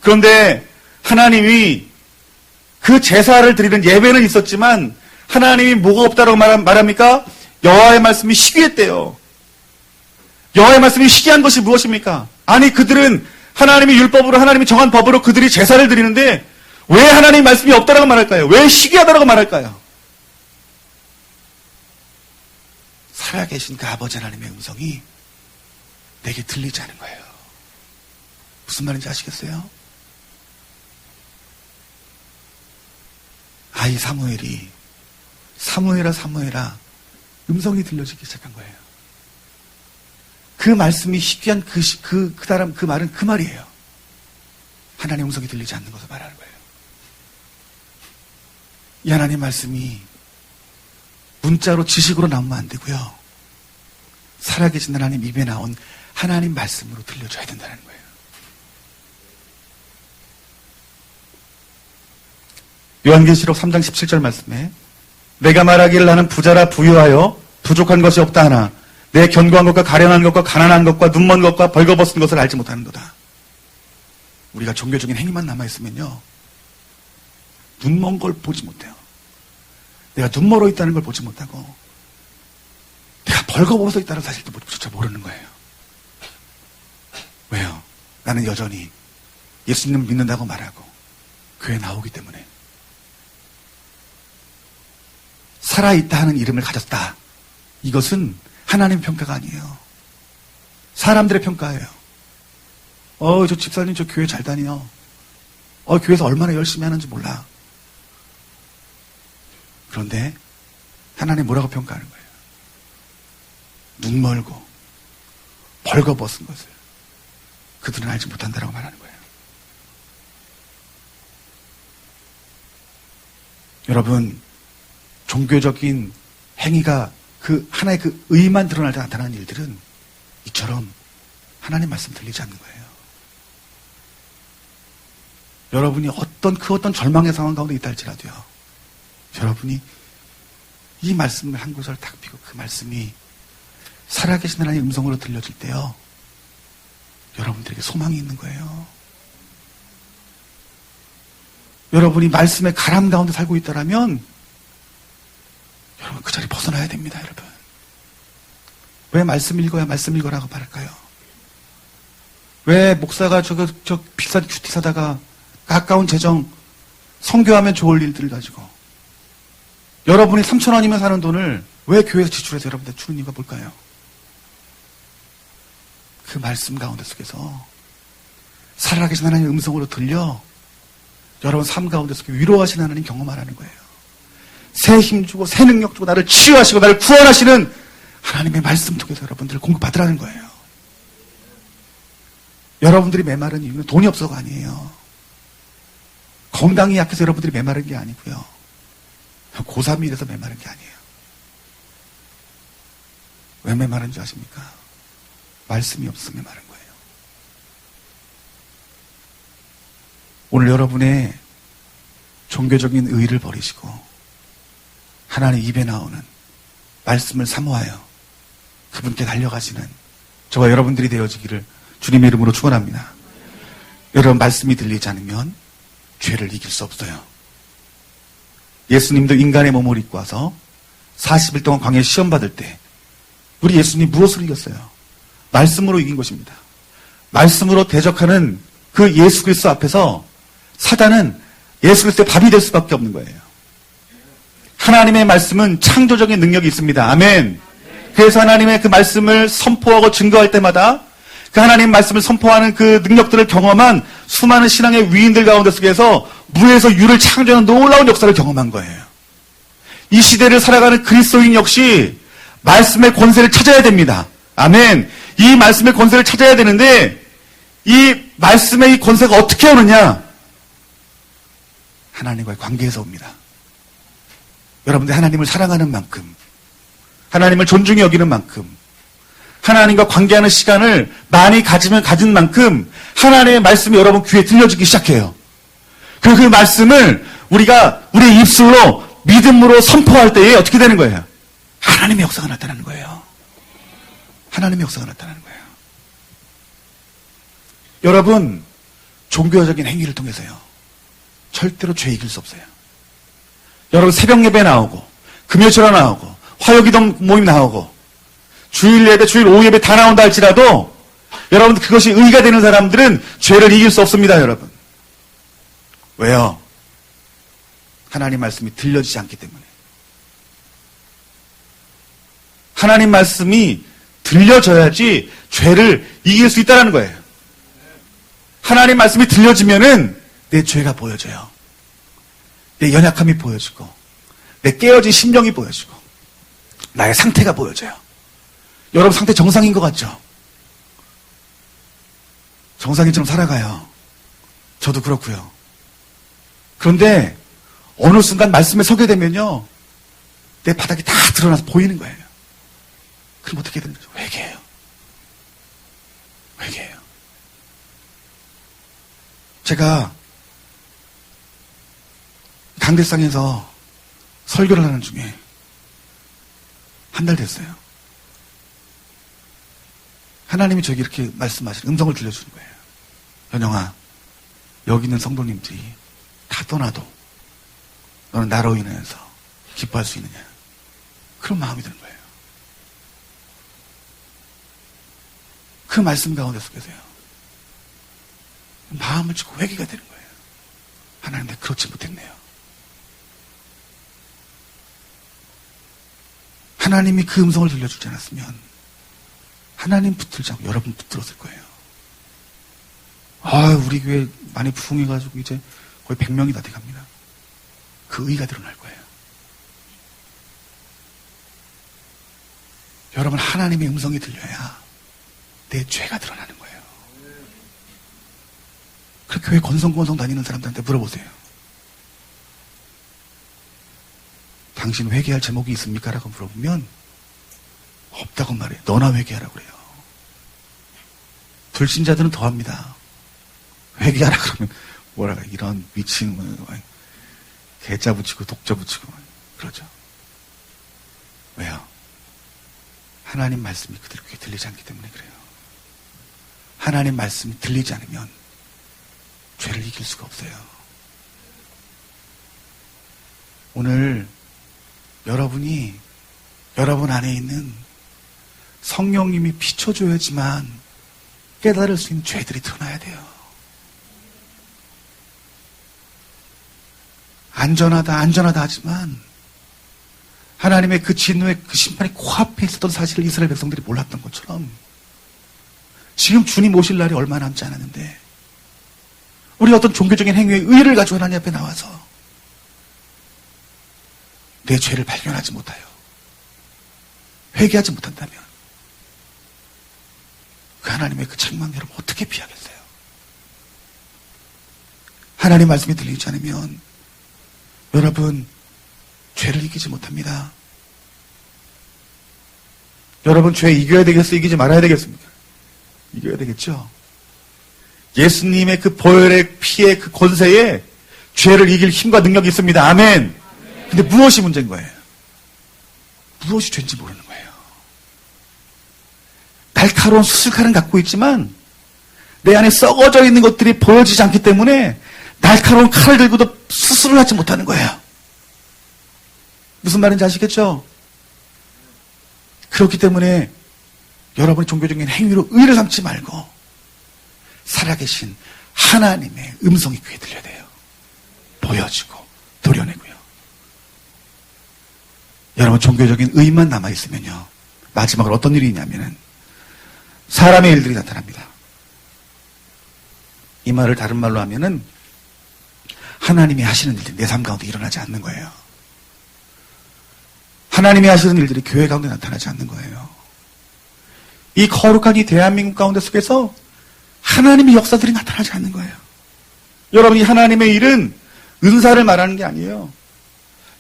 그런데 하나님이 그 제사를 드리는 예배는 있었지만 하나님이 뭐가 없다라고 말합니까? 여호와의 말씀이 희귀했대요. 여호와의 말씀이 희귀한 것이 무엇입니까? 아니 그들은 하나님의 율법으로 하나님이 정한 법으로 그들이 제사를 드리는데 왜 하나님의 말씀이 없다라고 말할까요? 왜 희귀하다라고 말할까요? 살아계신 그 아버지 하나님의 음성이 내게 들리지 않은 거예요. 무슨 말인지 아시겠어요? 아이 사무엘이 사무엘아 사무엘아 음성이 들려지기 시작한 거예요. 그 말씀이 희귀한 그 말은 그 말이에요. 하나님의 음성이 들리지 않는 것을 말하는 거예요. 이 하나님 말씀이 문자로 지식으로 나오면 안 되고요. 살아계신 하나님 입에 나온 하나님 말씀으로 들려줘야 된다는 거예요. 요한계시록 3장 17절 말씀에 내가 말하기를 나는 부자라 부유하여 부족한 것이 없다 하나 내 견고한 것과 가련한 것과 가난한 것과 눈먼 것과 벌거벗은 것을 알지 못하는도다. 우리가 종교적인 행위만 남아있으면요. 눈먼 걸 보지 못해요. 내가 눈멀어 있다는 걸 보지 못하고 내가 벌거벗어 있다는 사실도 조차 모르는 거예요. 왜요? 나는 여전히 예수님을 믿는다고 말하고 교회에 나오기 때문에 살아있다 하는 이름을 가졌다. 이것은 하나님 평가가 아니에요. 사람들의 평가예요. 저 집사님 저 교회 잘 다녀. 교회에서 얼마나 열심히 하는지 몰라. 그런데 하나님 뭐라고 평가하는 거예요? 눈 멀고 벌거벗은 것을 그들은 알지 못한다라고 말하는 거예요. 여러분 종교적인 행위가 그 하나의 그 의만 드러날 때 나타나는 일들은 이처럼 하나님 말씀 들리지 않는 거예요. 여러분이 어떤 절망의 상황 가운데 있다 할지라도요. 여러분이 이 말씀을 한 구절 딱 피고 그 말씀이 살아계신 하나님의 음성으로 들려질 때요. 여러분들에게 소망이 있는 거예요. 여러분이 말씀의 가람 가운데 살고 있다라면 여러분 그 자리 벗어나야 됩니다, 여러분. 왜 말씀 읽어야 말씀 읽어라고 말할까요? 왜 목사가 저 비싼 큐티 사다가 가까운 재정 선교하면 좋을 일들을 가지고 여러분이 3,000원이면 사는 돈을 왜 교회에서 지출해서 여러분들 주는 이유가 뭘까요? 그 말씀 가운데 속에서 살아계신 하나님의 음성으로 들려 여러분 삶 가운데 속에 위로하시는 하나님 경험하라는 거예요. 새 힘 주고 새 능력 주고 나를 치유하시고 나를 구원하시는 하나님의 말씀 통해서 여러분들을 공급받으라는 거예요. 여러분들이 메마른 이유는 돈이 없어가 아니에요. 건강이 약해서 여러분들이 메마른 게 아니고요. 고3이 이래서 메마른 게 아니에요. 왜 메마른지 아십니까? 말씀이 없으면 메마른 거예요. 오늘 여러분의 종교적인 의의를 버리시고 하나님 입에 나오는 말씀을 사모하여 그분께 달려가시는 저와 여러분들이 되어지기를 주님의 이름으로 축원합니다. 여러분 말씀이 들리지 않으면 죄를 이길 수 없어요. 예수님도 인간의 몸을 입고 와서 40일 동안 광야에 시험 받을 때 우리 예수님 무엇으로 이겼어요? 말씀으로 이긴 것입니다. 말씀으로 대적하는 그 예수 그리스도 앞에서 사단은 예수 그리스도의 밥이 될 수밖에 없는 거예요. 하나님의 말씀은 창조적인 능력이 있습니다. 아멘. 그래서 하나님의 그 말씀을 선포하고 증거할 때마다 그 하나님 말씀을 선포하는 그 능력들을 경험한 수많은 신앙의 위인들 가운데 속에서 무에서 유를 창조하는 놀라운 역사를 경험한 거예요. 이 시대를 살아가는 그리스도인 역시 말씀의 권세를 찾아야 됩니다. 아멘. 이 말씀의 권세를 찾아야 되는데 이 말씀의 이 권세가 어떻게 오느냐? 하나님과의 관계에서 옵니다. 여러분들 하나님을 사랑하는 만큼, 하나님을 존중히 여기는 만큼, 하나님과 관계하는 시간을 많이 가지면 가진 만큼 하나님의 말씀이 여러분 귀에 들려주기 시작해요. 그리고 그 말씀을 우리가 우리의 입술로 믿음으로 선포할 때에 어떻게 되는 거예요? 하나님의 역사가 나타나는 거예요. 하나님의 역사가 나타나는 거예요. 여러분, 종교적인 행위를 통해서요, 절대로 죄 이길 수 없어요. 여러분, 새벽 예배 나오고, 금요철화 나오고, 화요기도 모임 나오고, 주일 예배, 주일 오후 예배 다 나온다 할지라도, 여러분, 그것이 의가 되는 사람들은 죄를 이길 수 없습니다, 여러분. 왜요? 하나님 말씀이 들려지지 않기 때문에. 하나님 말씀이 들려져야지 죄를 이길 수 있다는 거예요. 하나님 말씀이 들려지면은 내 죄가 보여져요. 내 연약함이 보여지고, 내 깨어진 심령이 보여지고, 나의 상태가 보여져요. 여러분 상태 정상인 것 같죠? 정상인처럼 살아가요. 저도 그렇고요. 그런데 어느 순간 말씀에 서게 되면요, 내 바닥이 다 드러나서 보이는 거예요. 그럼 어떻게 되는 거죠? 회개해요. 회개해요. 제가 강대상에서 설교를 하는 중에 한 달 됐어요. 하나님이 저에게 이렇게 말씀하시는 음성을 들려주는 거예요. 현영아, 여기 있는 성도님들이 다 떠나도 너는 나로 인해서 기뻐할 수 있느냐? 그런 마음이 드는 거예요. 그 말씀 가운데 속에서요, 마음을 주고 회개가 되는 거예요. 하나님, 내가 그렇지 못했네요. 하나님이 그 음성을 들려주지 않았으면 하나님 붙들지 않고 여러분 붙들었을 거예요. 우리 교회 많이 부흥해가지고 이제 거의 100명이 다 돼갑니다. 그 의가 드러날 거예요. 여러분, 하나님의 음성이 들려야 내 죄가 드러나는 거예요. 그 교회 건성건성 다니는 사람들한테 물어보세요. 당신 회개할 제목이 있습니까? 라고 물어보면 없다고 말해요. 너나 회개하라고 그래요. 불신자들은 더합니다. 회개하라 그러면 뭐라고 이런 미친 개자 붙이고 독자 붙이고 그러죠. 왜요? 하나님 말씀이 그들 귀에 들리지 않기 때문에 그래요. 하나님 말씀이 들리지 않으면 죄를 이길 수가 없어요. 오늘 여러분이 여러분 안에 있는 성령님이 비춰줘야지만 깨달을 수 있는 죄들이 드러나야 돼요. 안전하다 하지만 하나님의 그 진노의 그 심판이 코앞에 있었던 사실을 이스라엘 백성들이 몰랐던 것처럼 지금 주님 오실 날이 얼마 남지 않았는데 우리 어떤 종교적인 행위에 의의를 가지고 하나님 앞에 나와서 내 죄를 발견하지 못하여 회개하지 못한다면 그 하나님의 그 책망 여러분 어떻게 피하겠어요? 하나님 말씀이 들리지 않으면 여러분 죄를 이기지 못합니다. 여러분 죄 이겨야 되겠어요? 이기지 말아야 되겠습니까? 이겨야 되겠죠? 예수님의 그 보혈의 피의 그 권세에 죄를 이길 힘과 능력이 있습니다. 아멘. 근데 무엇이 문제인 거예요? 무엇이 죄인지 모르는 거예요. 날카로운 수술칼은 갖고 있지만 내 안에 썩어져 있는 것들이 보여지지 않기 때문에 날카로운 칼을 들고도 수술을 하지 못하는 거예요. 무슨 말인지 아시겠죠? 그렇기 때문에 여러분이 종교적인 행위로 의를 삼지 말고 살아계신 하나님의 음성이 귀에 들려야 돼요. 보여지고 도려내고요. 여러분, 종교적인 의만 남아있으면요, 마지막으로 어떤 일이 있냐면은 사람의 일들이 나타납니다. 이 말을 다른 말로 하면은 하나님이 하시는 일들이 내 삶 가운데 일어나지 않는 거예요. 하나님이 하시는 일들이 교회 가운데 나타나지 않는 거예요. 이 거룩한 이 대한민국 가운데 속에서 하나님의 역사들이 나타나지 않는 거예요. 여러분, 이 하나님의 일은 은사를 말하는 게 아니에요.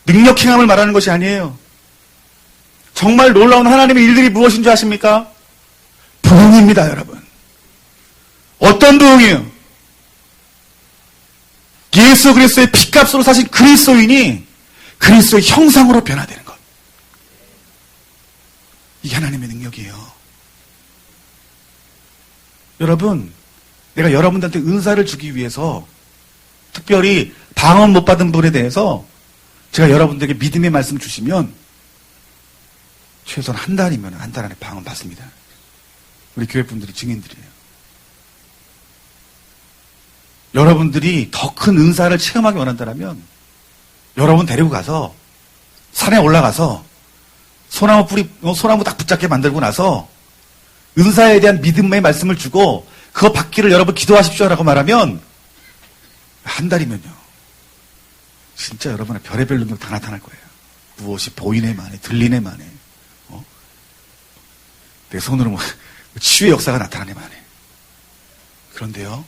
능력 행함을 말하는 것이 아니에요. 정말 놀라운 하나님의 일들이 무엇인 줄 아십니까? 부흥입니다, 여러분. 어떤 부흥이에요? 예수 그리스도의 피값으로 사신 그리스도인이 그리스도의 형상으로 변화되는 것. 이게 하나님의 능력이에요. 여러분, 내가 여러분들한테 은사를 주기 위해서 특별히 방언 못 받은 분에 대해서 제가 여러분들에게 믿음의 말씀 주시면 최소한 한 달 안에 방언 받습니다. 우리 교회 분들이 증인들이에요. 여러분들이 더 큰 은사를 체험하기 원한다면 여러분 데리고 가서 산에 올라가서 소나무 딱 붙잡게 만들고 나서 은사에 대한 믿음의 말씀을 주고 그거 받기를 여러분 기도하십시오라고 말하면 한 달이면요, 진짜 여러분의 별의별 능력 다 나타날 거예요. 무엇이 보이네 마네, 들리네 마네, 내 손으로 치유의 역사가 나타나네 마네. 그런데요,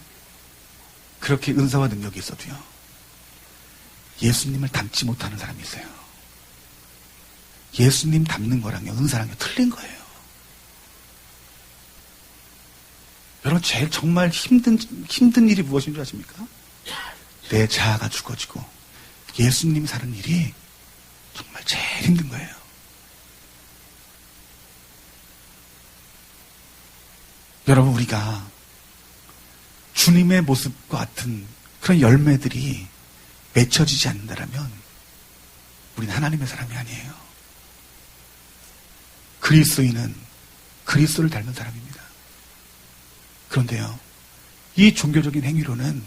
그렇게 은사와 능력이 있어도요, 예수님을 닮지 못하는 사람이 있어요. 예수님 닮는 거랑요, 은사랑요, 틀린 거예요. 여러분, 제일 정말 힘든 일이 무엇인 줄 아십니까? 내 자아가 죽어지고 예수님 사는 일이 정말 제일 힘든 거예요. 여러분, 우리가 주님의 모습과 같은 그런 열매들이 맺혀지지 않는다면 우리는 하나님의 사람이 아니에요. 그리스도인은 그리스도를 닮은 사람입니다. 그런데요, 이 종교적인 행위로는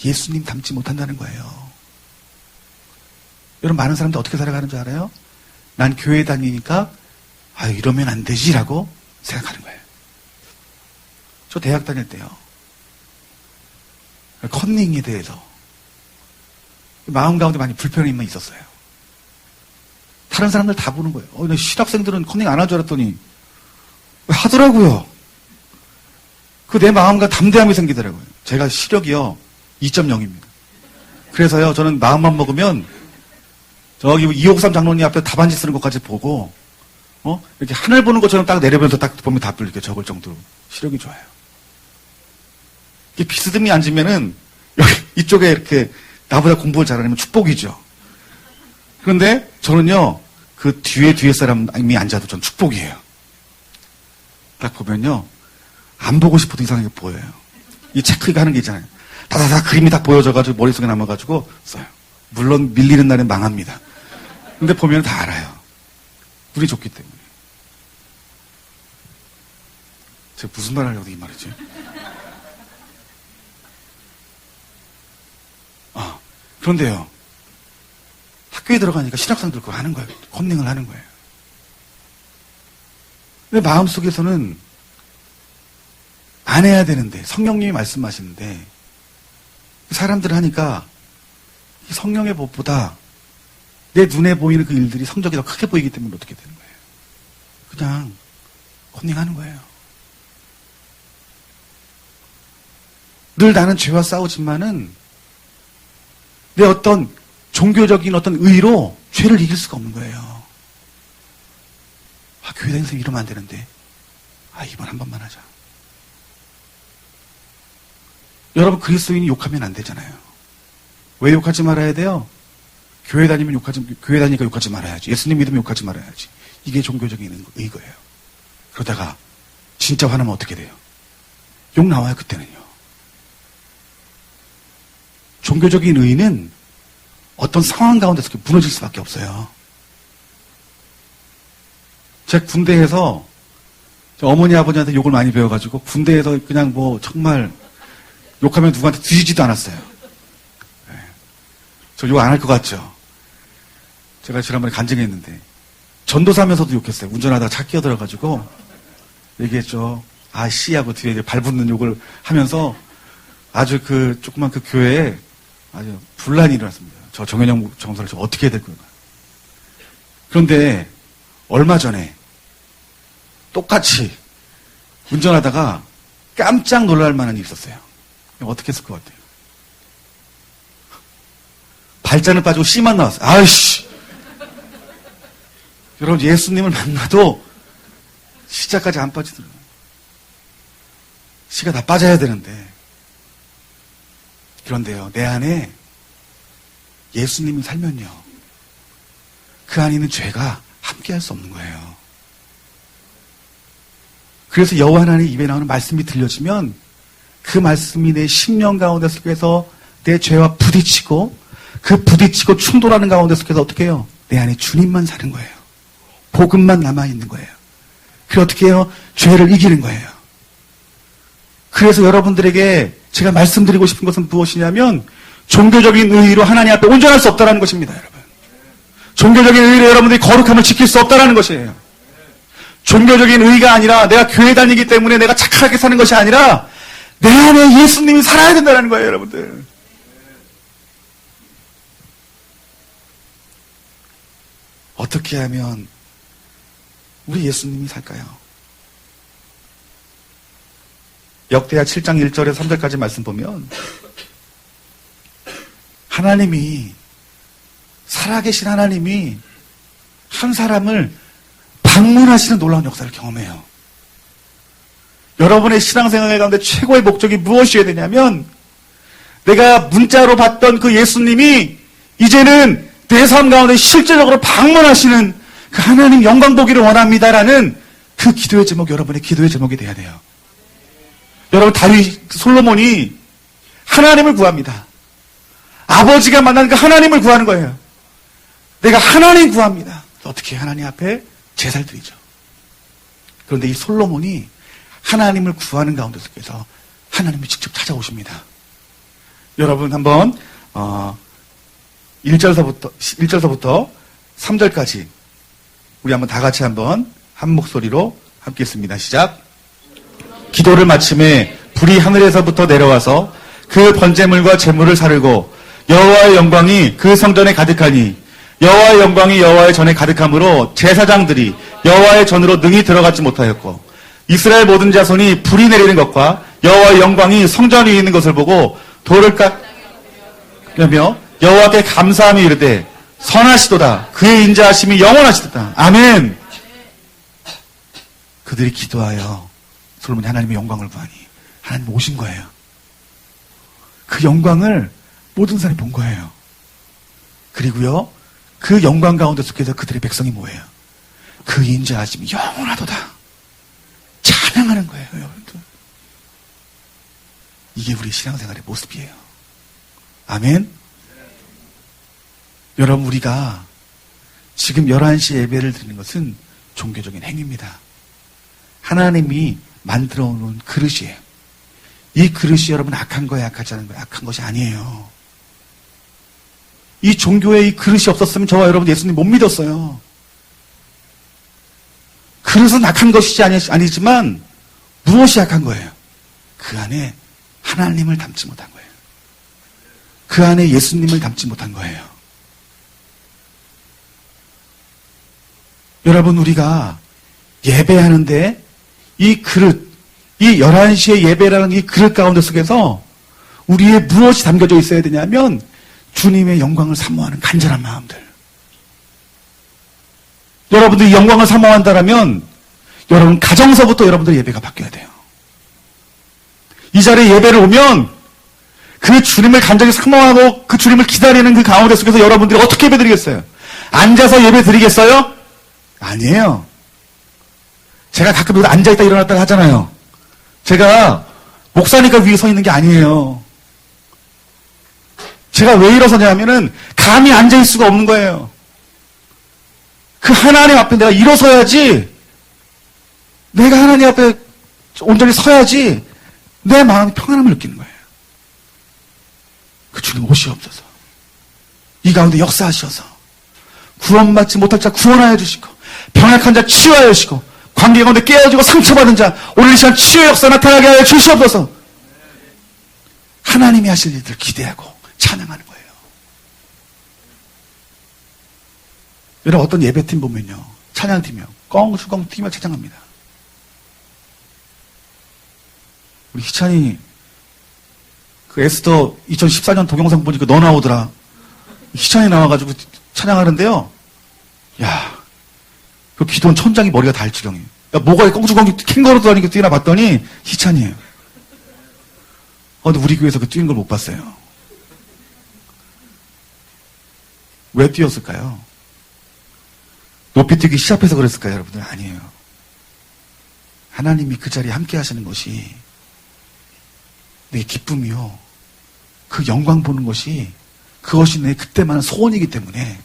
예수님 닮지 못한다는 거예요. 여러분, 많은 사람들 어떻게 살아가는 줄 알아요? 난 교회 다니니까 이러면 안 되지라고 생각하는 거예요. 저 대학 다닐 때요, 컨닝에 대해서 마음 가운데 많이 불편함이 있었어요. 다른 사람들 다 보는 거예요. 실학생들은 컨닝 안 할 줄 알았더니 하더라고요. 내 마음과 담대함이 생기더라고요. 제가 시력이요 2.0입니다. 그래서요, 저는 마음만 먹으면 저기 253 장로님 앞에 답안지 쓰는 것까지 보고 이렇게 하늘 보는 것처럼 딱 내려면서 딱 보면 답을 이렇게 적을 정도로 시력이 좋아요. 이게 비스듬히 앉으면은 여기 이쪽에 이렇게 나보다 공부를 잘하면 축복이죠. 그런데 저는요, 그 뒤에 사람이 앉아도 전 축복이에요. 딱 보면요, 안 보고 싶어도 이상하게 보여요. 이 체크가 하는 게 있잖아요. 다다다 그림이 딱 보여져가지고 머릿속에 남아가지고 써요. 물론 밀리는 날엔 망합니다. 근데 보면 다 알아요. 운이 좋기 때문에. 제가 무슨 말 하려고 이 말이지? 그런데요, 학교에 들어가니까 신학생들 그거 하는 거예요. 컨닝을 하는 거예요. 근데 마음속에서는 안 해야 되는데, 성령님이 말씀하시는데, 사람들 하니까 성령의 법보다 내 눈에 보이는 그 일들이 성적이 더 크게 보이기 때문에 어떻게 되는 거예요? 그냥 컨닝하는 거예요. 늘 나는 죄와 싸우지만은 내 어떤 종교적인 어떤 의로 죄를 이길 수가 없는 거예요. 교회 다니면서 이러면 안 되는데, 이번 한 번만 하자. 여러분, 그리스도인이 욕하면 안 되잖아요. 왜 욕하지 말아야 돼요? 교회 다니니까 욕하지 말아야지. 예수님 믿으면 욕하지 말아야지. 이게 종교적인 의거예요. 그러다가 진짜 화나면 어떻게 돼요? 욕 나와요, 그때는요. 종교적인 의는 어떤 상황 가운데서 무너질 수밖에 없어요. 제가 군대에서 어머니 아버지한테 욕을 많이 배워가지고 군대에서 그냥 정말 욕하면 누구한테 뒤지지도 않았어요. 저 욕 안 할 것 같죠? 제가 지난번에 간증했는데 전도사면서도 욕했어요. 운전하다가 차 끼어들어가지고 얘기했죠. 아씨 하고 뒤에 이제 발붙는 욕을 하면서 아주 그 조그만 그 교회에 아주 분란이 일어났습니다. 저 정현영 정서를 저 어떻게 해야 될 거야. 그런데 얼마 전에 똑같이 운전하다가 깜짝 놀랄 만한 일이 있었어요. 어떻게 했을 것 같아요? 발자는 빠지고 씨만 나왔어요. 아이씨! 여러분, 예수님을 만나도 시자까지 안 빠지더라고요. 씨가 다 빠져야 되는데. 그런데요, 내 안에 예수님이 살면요, 그 안에 있는 죄가 함께 할 수 없는 거예요. 그래서 여호와 하나님 입에 나오는 말씀이 들려지면 그 말씀이 내 심령 가운데 속에서 내 죄와 부딪히고 그 부딪히고 충돌하는 가운데 속에서 어떻게 해요? 내 안에 주님만 사는 거예요. 복음만 남아있는 거예요. 그래 어떻게 해요? 죄를 이기는 거예요. 그래서 여러분들에게 제가 말씀드리고 싶은 것은 무엇이냐면 종교적인 의의로 하나님 앞에 온전할 수 없다는 것입니다. 여러분. 종교적인 의의로 여러분들이 거룩함을 지킬 수 없다는 것이에요. 종교적인 의의가 아니라 내가 교회 다니기 때문에 내가 착하게 사는 것이 아니라 내 안에 예수님이 살아야 된다는 거예요. 여러분들. 어떻게 하면 우리 예수님이 살까요? 역대하 7장 1절에서 3절까지 말씀 보면 하나님이 살아계신 하나님이 한 사람을 방문하시는 놀라운 역사를 경험해요. 여러분의 신앙생활 가운데 최고의 목적이 무엇이어야 되냐면 내가 문자로 봤던 그 예수님이 이제는 내 삶 가운데 실제적으로 방문하시는 그 하나님 영광 보기를 원합니다라는 그 기도의 제목이 여러분의 기도의 제목이 돼야 돼요. 여러분 다윗 솔로몬이 하나님을 구합니다. 아버지가 만난 그 하나님을 구하는 거예요. 내가 하나님 구합니다. 어떻게 하나님 앞에 제사를 드리죠. 그런데 이 솔로몬이 하나님을 구하는 가운데 속에서 하나님이 직접 찾아오십니다. 여러분 한번 1절서부터 3절까지 우리 한번 다 같이 한번 한 목소리로 함께 읽습니다. 시작. 기도를 마침에 불이 하늘에서부터 내려와서 그 번제물과 제물을 사르고 여호와의 영광이 그 성전에 가득하니 여호와의 영광이 여호와의 전에 가득함으로 제사장들이 여호와의 전으로 능히 들어가지 못하였고 이스라엘 모든 자손이 불이 내리는 것과 여호와의 영광이 성전 위에 있는 것을 보고 돌을 깎으며 여호와께 감사함이 이르되 선하시도다 그의 인자하심이 영원하시도다. 아멘. 그들이 기도하여 솔로몬이 하나님의 영광을 구하니 하나님 오신 거예요. 그 영광을 모든 사람이 본 거예요. 그리고요 그 영광 가운데 속에서 그들의 백성이 뭐예요? 그 인자하심이 영원하도다. 찬양하는 거예요. 여러분들. 이게 우리 신앙생활의 모습이에요. 아멘. 여러분 우리가 지금 11시 예배를 드리는 것은 종교적인 행위입니다. 하나님이 만들어 놓은 그릇이에요. 이 그릇이 여러분 악한 거예요? 악하지 않은 거예요? 악한 것이 아니에요. 이 종교에 이 그릇이 없었으면 저와 여러분 예수님 못 믿었어요. 그릇은 악한 것이지 아니지만 무엇이 악한 거예요? 그 안에 하나님을 담지 못한 거예요. 그 안에 예수님을 담지 못한 거예요. 여러분 우리가 예배하는데 이 그릇, 이 11시에 예배라는 이 그릇 가운데 속에서 우리의 무엇이 담겨져 있어야 되냐면 주님의 영광을 사모하는 간절한 마음들. 여러분들이 영광을 사모한다면 여러분 가정서부터 여러분들 예배가 바뀌어야 돼요. 이 자리에 예배를 오면 그 주님을 간절히 사모하고 그 주님을 기다리는 그 가운데 속에서 여러분들이 어떻게 예배 드리겠어요? 앉아서 예배 드리겠어요? 아니에요. 제가 가끔 여기 앉아있다 일어났다 하잖아요. 제가 목사니까 위에 서 있는 게 아니에요. 제가 왜 일어서냐면은 감히 앉아있을 수가 없는 거예요. 그 하나님 앞에 내가 일어서야지, 내가 하나님 앞에 온전히 서야지 내 마음이 평안함을 느끼는 거예요. 그 주님 오시옵소서. 이 가운데 역사하셔서 구원받지 못할 자 구원하여 주시고, 병약한 자 치유하여 주시고, 관계 가운데 깨어지고 상처받은 자 오늘 이 시간 치유의 역사 나타나게 하여 주시옵소서. 하나님이 하실 일들 기대하고 찬양하는 거예요. 여러분, 어떤 예배팀 보면요, 찬양팀이요, 껑수껑 뛰며 찬양합니다. 우리 희찬이 그 에스더 2014년 동영상 보니까 너 나오더라. 희찬이 나와가지고 찬양하는데요. 야, 그 기도원 천장이 머리가 달 지경이에요. 야, 뭐가 껑수껑 캥거루 다니고 뛰나 봤더니 희찬이에요. 근데 우리 교회에서 그 뛰는 걸 못 봤어요. 왜 뛰었을까요? 높이 뛰기 시합해서 그랬을까요, 여러분들? 아니에요. 하나님이 그 자리에 함께 하시는 것이 내 기쁨이요, 그 영광 보는 것이, 그것이 내 그때만한 소원이기 때문에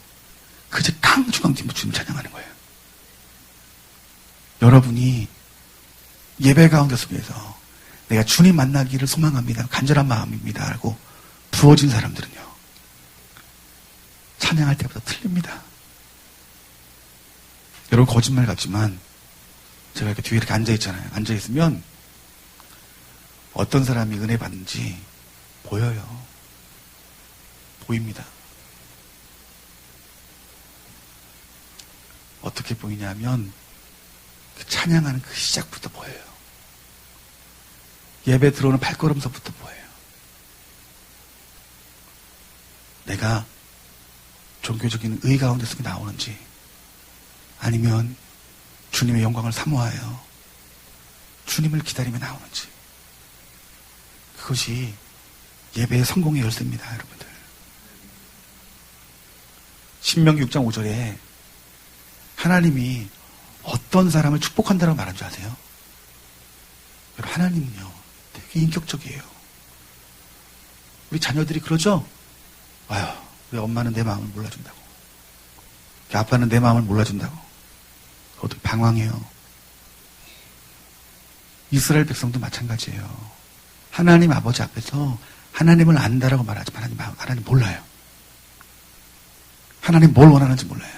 그저 강주강팀으로 주님 찬양하는 거예요. 여러분이 예배 가운데 속에서 내가 주님 만나기를 소망합니다, 간절한 마음입니다 라고 부어진 사람들은요, 찬양할 때보다 틀립니다. 여러분, 거짓말 같지만 제가 이렇게 뒤에 이렇게 앉아있잖아요. 앉아있으면 어떤 사람이 은혜 받는지 보여요. 보입니다. 어떻게 보이냐면 그 찬양하는 그 시작부터 보여요. 예배 들어오는 발걸음서부터 보여요. 내가 종교적인 의 가운데 속에 나오는지, 아니면 주님의 영광을 사모하여 주님을 기다리며 나오는지, 그것이 예배의 성공의 열쇠입니다, 여러분들. 신명기 6장 5절에 하나님이 어떤 사람을 축복한다고 말한 줄 아세요? 여러분, 하나님은요, 되게 인격적이에요. 우리 자녀들이 그러죠? 아유, 우리 엄마는 내 마음을 몰라준다고, 우리 아빠는 내 마음을 몰라준다고. 어떻게 방황해요. 이스라엘 백성도 마찬가지예요. 하나님 아버지 앞에서 하나님을 안다라고 말하지만 하나님 몰라요. 하나님 뭘 원하는지 몰라요.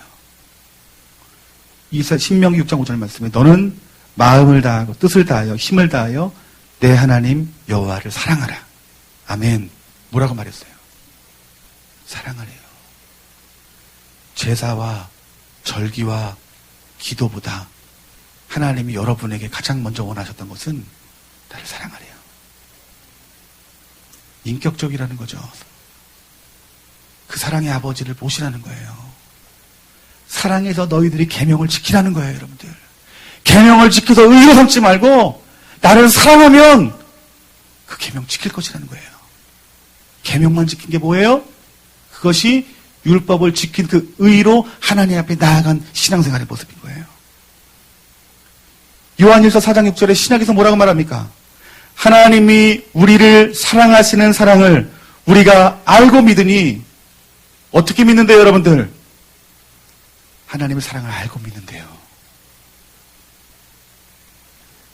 신명기 6장 5절 말씀에 너는 마음을 다하고 뜻을 다하여 힘을 다하여 내 하나님 여호와를 사랑하라. 아멘. 뭐라고 말했어요? 사랑하래요. 제사와 절기와 기도보다 하나님이 여러분에게 가장 먼저 원하셨던 것은 나를 사랑하래요. 인격적이라는 거죠. 그 사랑의 아버지를 보시라는 거예요. 사랑해서 너희들이 계명을 지키라는 거예요, 여러분들. 계명을 지켜서 의로 삼지 말고 나를 사랑하면 그 계명 지킬 것이라는 거예요. 계명만 지킨 게 뭐예요? 그것이 율법을 지킨 그 의로 하나님 앞에 나아간 신앙생활의 모습인 거예요. 요한일서 4장 6절에 신약에서 뭐라고 말합니까? 하나님이 우리를 사랑하시는 사랑을 우리가 알고 믿으니, 어떻게 믿는데요, 여러분들? 하나님의 사랑을 알고 믿는데요.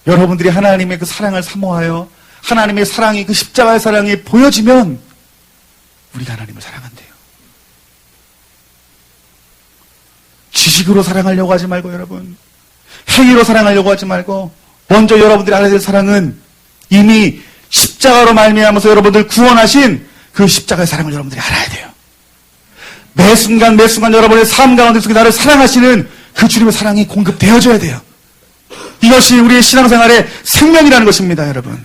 여러분들이 하나님의 그 사랑을 사모하여 하나님의 사랑이, 그 십자가의 사랑이 보여지면 우리가 하나님을 사랑한대요. 지식으로 사랑하려고 하지 말고, 여러분, 행위로 사랑하려고 하지 말고, 먼저 여러분들이 알아야 될 사랑은 이미 십자가로 말미암아서 여러분들 구원하신 그 십자가의 사랑을 여러분들이 알아야 돼요. 매 순간 매 순간 여러분의 삶 가운데 속에 나를 사랑하시는 그 주님의 사랑이 공급되어져야 돼요. 이것이 우리의 신앙생활의 생명이라는 것입니다, 여러분.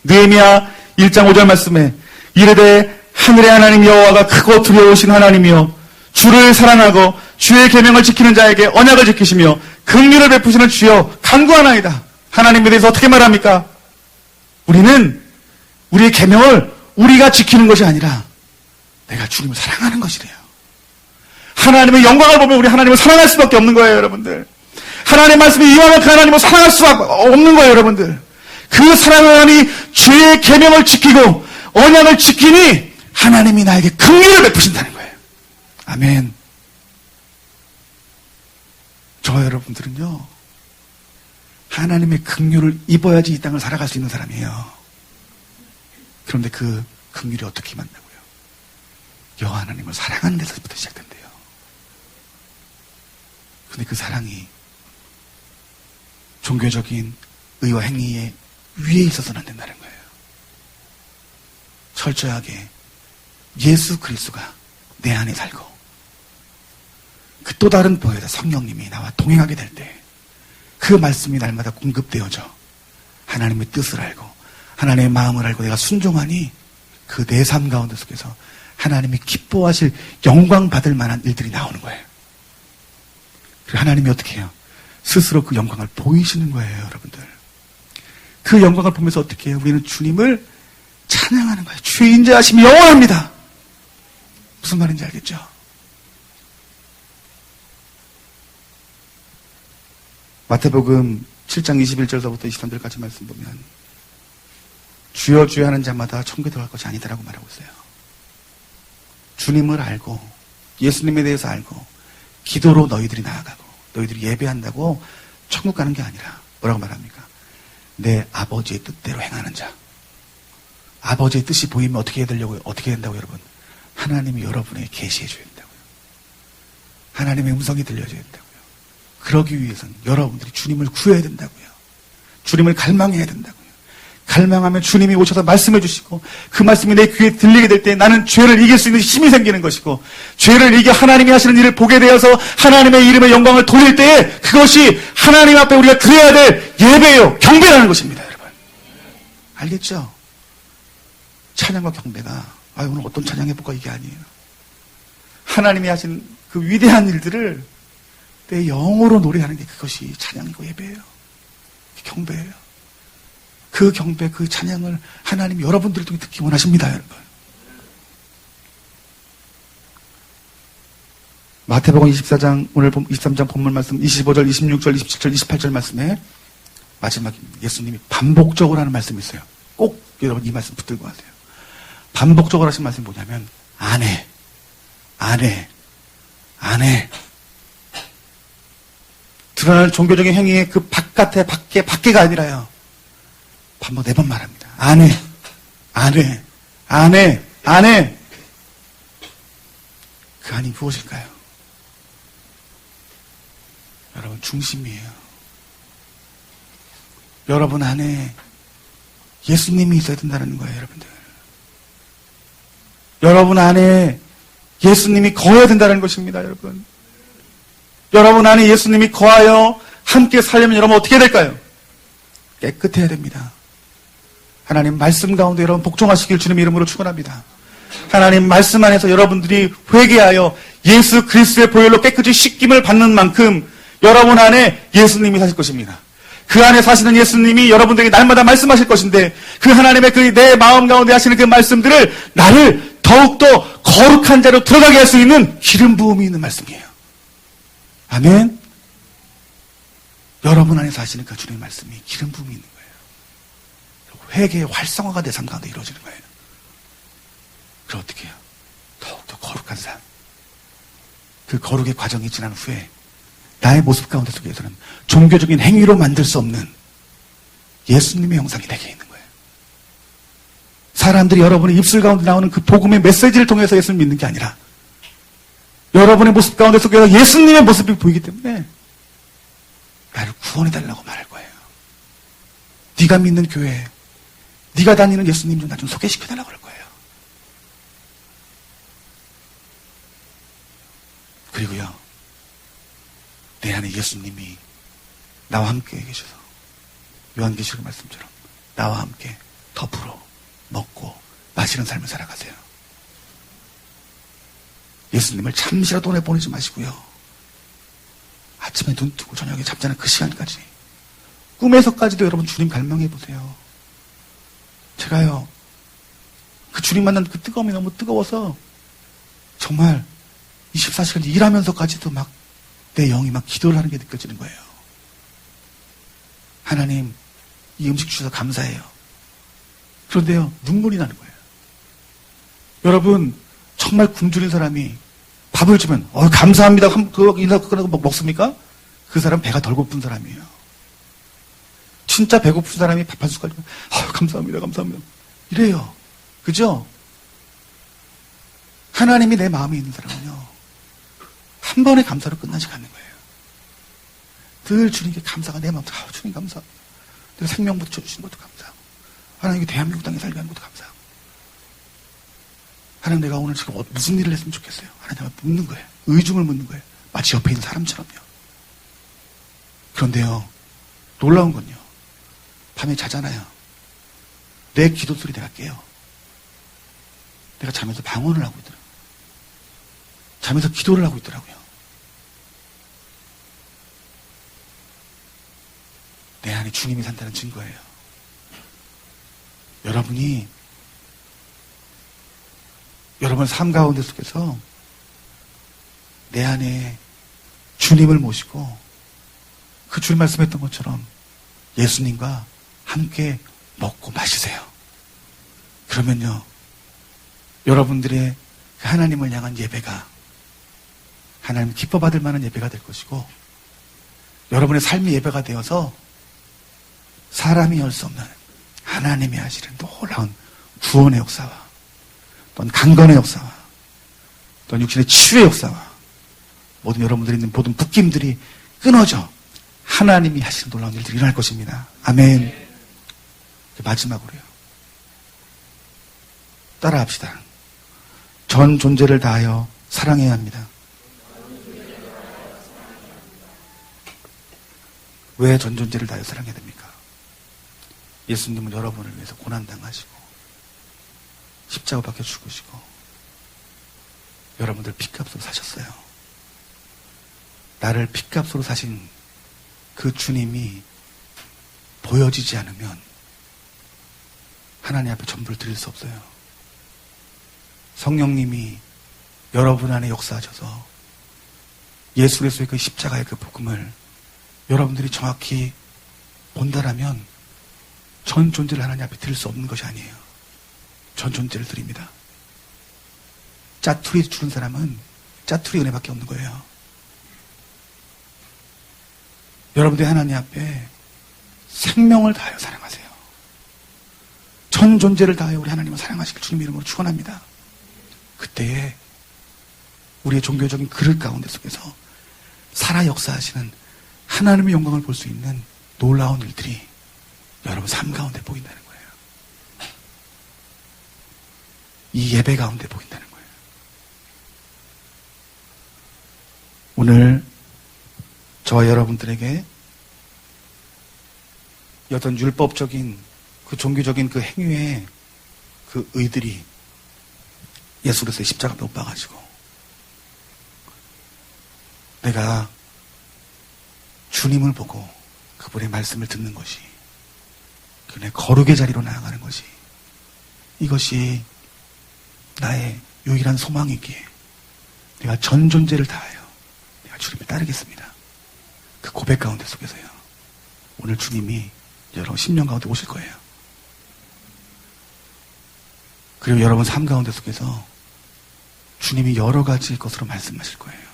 느헤미야 1장 5절 말씀에 이르되 하늘의 하나님 여호와가 크고 두려우신 하나님이요 주를 사랑하고 주의 계명을 지키는 자에게 언약을 지키시며 긍휼을 베푸시는 주여 간구하나이다. 하나님에 대해서 어떻게 말합니까? 우리는 우리의 계명을 우리가 지키는 것이 아니라 내가 주님을 사랑하는 것이래요. 하나님의 영광을 보면 우리 하나님을 사랑할 수밖에 없는 거예요, 여러분들. 하나님의 말씀이 이와는 그 하나님을 사랑할 수밖에 없는 거예요, 여러분들. 그 사랑하니 주의 계명을 지키고 언약을 지키니 하나님이 나에게 긍휼을 베푸신다는 거예요. 아멘. 저 여러분들은요, 하나님의 긍휼을 입어야지 이 땅을 살아갈 수 있는 사람이에요. 그런데 그 긍휼이 어떻게 만나고요? 여호와 하나님을 사랑하는 데서부터 시작된대요. 근데 그 사랑이 종교적인 의와 행위의 위에 있어서는 안 된다는 거예요. 철저하게 예수 그리스도가 내 안에 살고 그 또 다른 보혜사 성령님이 나와 동행하게 될 때 그 말씀이 날마다 공급되어져 하나님의 뜻을 알고 하나님의 마음을 알고 내가 순종하니 그 내 삶 가운데 속에서 하나님이 기뻐하실 영광 받을 만한 일들이 나오는 거예요. 그리고 하나님이 어떻게 해요? 스스로 그 영광을 보이시는 거예요, 여러분들. 그 영광을 보면서 어떻게 해요? 우리는 주님을 찬양하는 거예요. 주의 인자하심이 영원합니다. 무슨 말인지 알겠죠? 마태복음 7장 21절서부터 23절까지 말씀 보면 주여 주여 하는 자마다 천국에 들어갈 것이 아니다라고 말하고 있어요. 주님을 알고 예수님에 대해서 알고 기도로 너희들이 나아가고 너희들이 예배한다고 천국 가는 게 아니라 뭐라고 말합니까? 내 아버지의 뜻대로 행하는 자. 아버지의 뜻이 보이면 어떻게 해야 되려고요? 어떻게 된다고 여러분? 하나님이 여러분에게 계시해 줘야 된다고요. 하나님의 음성이 들려줘야 된다고요. 그러기 위해서는 여러분들이 주님을 구해야 된다고요. 주님을 갈망해야 된다고요. 갈망하면 주님이 오셔서 말씀해 주시고 그 말씀이 내 귀에 들리게 될 때 나는 죄를 이길 수 있는 힘이 생기는 것이고 죄를 이겨 하나님이 하시는 일을 보게 되어서 하나님의 이름의 영광을 돌릴 때에 그것이 하나님 앞에 우리가 드려야 될 예배요 경배라는 것입니다. 여러분 알겠죠? 찬양과 경배가 오늘 어떤 찬양 해볼까 이게 아니에요. 하나님이 하신 그 위대한 일들을 내 영어로 노래하는 게 그것이 찬양이고 예배예요. 경배예요. 그 경배, 그 찬양을 하나님이 여러분들을 통해 듣기 원하십니다, 여러분. 마태복음 24장, 오늘 23장 본문 말씀 25절, 26절, 27절, 28절 말씀에 마지막입니다. 예수님이 반복적으로 하는 말씀이 있어요. 꼭 여러분 이 말씀 붙들고 가세요. 반복적으로 하신 말씀이 뭐냐면 안 해. 드러나는 종교적인 행위의 그 밖에가 아니라요. 반복 4번 말합니다. 안 해. 그 안이 무엇일까요? 여러분 중심이에요. 여러분 안에 예수님이 있어야 된다는 거예요, 여러분들. 여러분 안에 예수님이 거해야 된다는 것입니다, 여러분. 여러분 안에 예수님이 거하여 함께 살려면 여러분 어떻게 해야 될까요? 깨끗해야 됩니다. 하나님 말씀 가운데 여러분 복종하시길 주님의 이름으로 축원합니다. 하나님 말씀 안에서 여러분들이 회개하여 예수 그리스도의 보혈로 깨끗이 씻김을 받는 만큼 여러분 안에 예수님이 사실 것입니다. 그 안에 사시는 예수님이 여러분들에게 날마다 말씀하실 것인데 그 하나님의 그 내 마음 가운데 하시는 그 말씀들을 나를 더욱더 거룩한 자로 들어가게 할 수 있는 기름 부음이 있는 말씀이에요. 아멘. 여러분 안에서 하시는 그 주님의 말씀이 기름 부음이 있는 거예요. 회개의 활성화가 내 삶 가운데 이루어지는 거예요. 그럼 어떻게 해요? 더욱더 거룩한 삶. 그 거룩의 과정이 지난 후에 나의 모습 가운데 속에서는 종교적인 행위로 만들 수 없는 예수님의 형상이 내게 있는 거예요. 사람들이 여러분의 입술 가운데 나오는 그 복음의 메시지를 통해서 예수를 믿는 게 아니라 여러분의 모습 가운데 속에서 예수님의 모습이 보이기 때문에 나를 구원해달라고 말할 거예요. 네가 믿는 교회, 네가 다니는 예수님 좀 나 좀 소개시켜달라고 할 거예요. 그리고요, 내 안에 예수님이 나와 함께 계셔서 요한계시록 말씀처럼 나와 함께 더불어 먹고 마시는 삶을 살아가세요. 예수님을 잠시라도 내보내지 마시고요. 아침에 눈 뜨고 저녁에 잠자는 그 시간까지 꿈에서까지도 여러분 주님 갈망해 보세요. 제가요 그 주님 만난 그 뜨거움이 너무 뜨거워서 정말 24시간 일하면서까지도 막 내 영이 막 기도를 하는 게 느껴지는 거예요. 하나님 이 음식 주셔서 감사해요. 그런데요 눈물이 나는 거예요. 여러분 정말 굶주린 사람이 밥을 주면 감사합니다. 그거 먹습니까? 그 사람 배가 덜 고픈 사람이에요. 진짜 배고픈 사람이 밥 한 숟갈 주면 감사합니다. 이래요. 그죠? 하나님이 내 마음에 있는 사람은요 한 번의 감사로 끝나지 않는 거예요. 늘 주님께 감사가 내 마음속에 주님 감사. 내가 생명부터 주시는 것도 감사. 하나님 대한민국 땅에 살게 하는 것도 감사. 하나님 내가 오늘 지금 무슨 일을 했으면 좋겠어요. 하나님 내가 묻는 거예요. 의중을 묻는 거예요. 마치 옆에 있는 사람처럼요. 그런데요, 놀라운 건요. 밤에 자잖아요. 내 기도 소리 내가 깨요. 내가 자면서 방언을 하고 있더라고요. 자면서 기도를 하고 있더라고요. 내 안에 주님이 산다는 증거예요. 여러분이 여러분 삶 가운데 속에서 내 안에 주님을 모시고 그 주님 말씀했던 것처럼 예수님과 함께 먹고 마시세요. 그러면요, 여러분들의 하나님을 향한 예배가 하나님 기뻐 받을 만한 예배가 될 것이고, 여러분의 삶이 예배가 되어서 사람이 할 수 없는 하나님이 하시는 놀라운 구원의 역사와 또는 강건의 역사와 또는 육신의 치유의 역사와 모든 여러분들이 있는 모든 묶임들이 끊어져 하나님이 하시는 놀라운 일들이 일어날 것입니다. 아멘. 마지막으로요. 따라합시다. 전 존재를 다하여 사랑해야 합니다. 왜 전 존재를 다하여 사랑해야 됩니까? 예수님은 여러분을 위해서 고난당하시고 십자가 박혀 죽으시고 여러분들 핏값으로 사셨어요. 나를 핏값으로 사신 그 주님이 보여지지 않으면 하나님 앞에 전부를 드릴 수 없어요. 성령님이 여러분 안에 역사하셔서 예수 그리스도의 그 십자가의 그 복음을 여러분들이 정확히 본다라면 전 존재를 하나님 앞에 드릴 수 없는 것이 아니에요. 전 존재를 드립니다. 짜투리 주는 사람은 짜투리 은혜밖에 없는 거예요. 여러분들이 하나님 앞에 생명을 다하여 사랑하세요. 전 존재를 다하여 우리 하나님을 사랑하시길 주님 이름으로 축원합니다. 그때에 우리의 종교적인 그릇 가운데 속에서 살아 역사하시는 하나님의 영광을 볼 수 있는 놀라운 일들이 여러분 삶 가운데 보인다는 거예요. 이 예배 가운데 보인다는 거예요. 오늘 저와 여러분들에게 어떤 율법적인 그 종교적인 그 행위의 그 의들이 예수 그리스도의 십자가 못 박아가지고 내가 주님을 보고 그분의 말씀을 듣는 것이 그분의 거룩의 자리로 나아가는 것이 이것이 나의 유일한 소망이기에 내가 전 존재를 다하여 내가 주님을 따르겠습니다. 그 고백 가운데 속에서요. 오늘 주님이 여러분 10년 가운데 오실 거예요. 그리고 여러분 삶 가운데 속에서 주님이 여러 가지 것으로 말씀하실 거예요.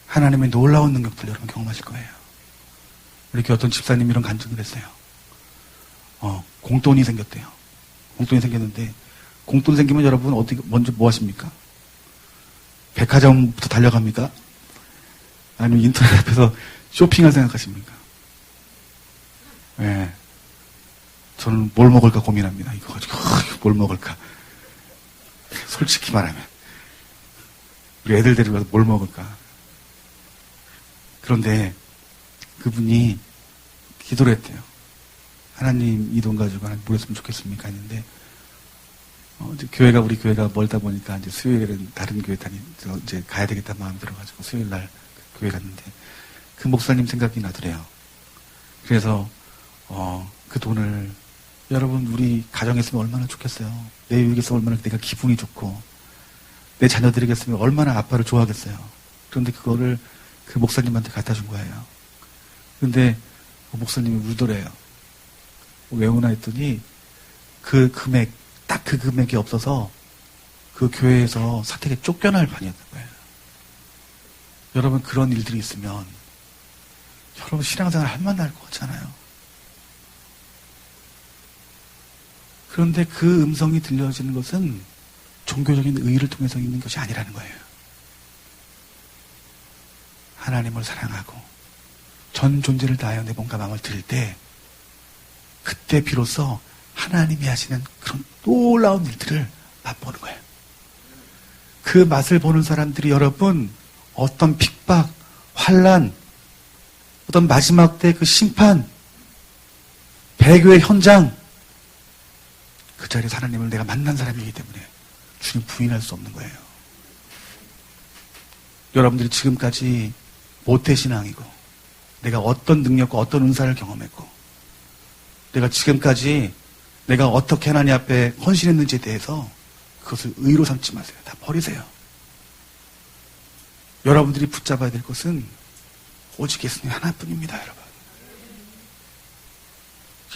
하나님의 놀라운 능력들 여러분 경험하실 거예요. 이렇게 어떤 집사님이 이런 간증을 했어요. 공돈이 생겼대요. 공돈이 생겼는데 공돈 생기면 여러분 어떻게 먼저 뭐 하십니까? 백화점부터 달려갑니까? 아니면 인터넷 앞에서 쇼핑할 생각하십니까? 네. 저는 뭘 먹을까 고민합니다. 이거 가지고 뭘 먹을까? 솔직히 말하면 우리 애들 데리고 가서 뭘 먹을까? 그런데 그분이 기도를 했대요. 하나님 이 돈 가지고 하나님 뭐 했으면 좋겠습니까? 했는데 이제 우리 교회가 멀다 보니까 이제 수요일에는 다른 교회 이제 가야 되겠다 마음 들어가지고 수요일 날 교회 갔는데 그 목사님 생각이 나더래요. 그래서 그 돈을 여러분 우리 가정에 있으면 얼마나 좋겠어요. 내 유익에 있으면 얼마나 내가 기분이 좋고 내 자녀들에게 있으면 얼마나 아빠를 좋아하겠어요. 그런데 그거를 그 목사님한테 갖다 준 거예요. 근데 그 목사님이 울더래요. 왜 우나 했더니 그 금액, 딱 그 금액이 없어서 그 교회에서 사택에 쫓겨날 판이었던 거예요. 여러분 그런 일들이 있으면 여러분 신앙생활 할 만도 할 것 같잖아요. 그런데 그 음성이 들려지는 것은 종교적인 의의를 통해서 있는 것이 아니라는 거예요. 하나님을 사랑하고 전 존재를 다하여 내 몸과 마음을 드릴 때 그때 비로소 하나님이 하시는 그런 놀라운 일들을 맛보는 거예요. 그 맛을 보는 사람들이 여러분 어떤 핍박, 환난, 어떤 마지막 때 그 심판, 배교의 현장 그 자리에서 하나님을 내가 만난 사람이기 때문에 주님 부인할 수 없는 거예요. 여러분들이 지금까지 모태신앙이고 내가 어떤 능력과 어떤 은사를 경험했고 내가 지금까지 내가 어떻게 하나님 앞에 헌신했는지에 대해서 그것을 의로 삼지 마세요. 다 버리세요. 여러분들이 붙잡아야 될 것은 오직 예수님 하나뿐입니다, 여러분.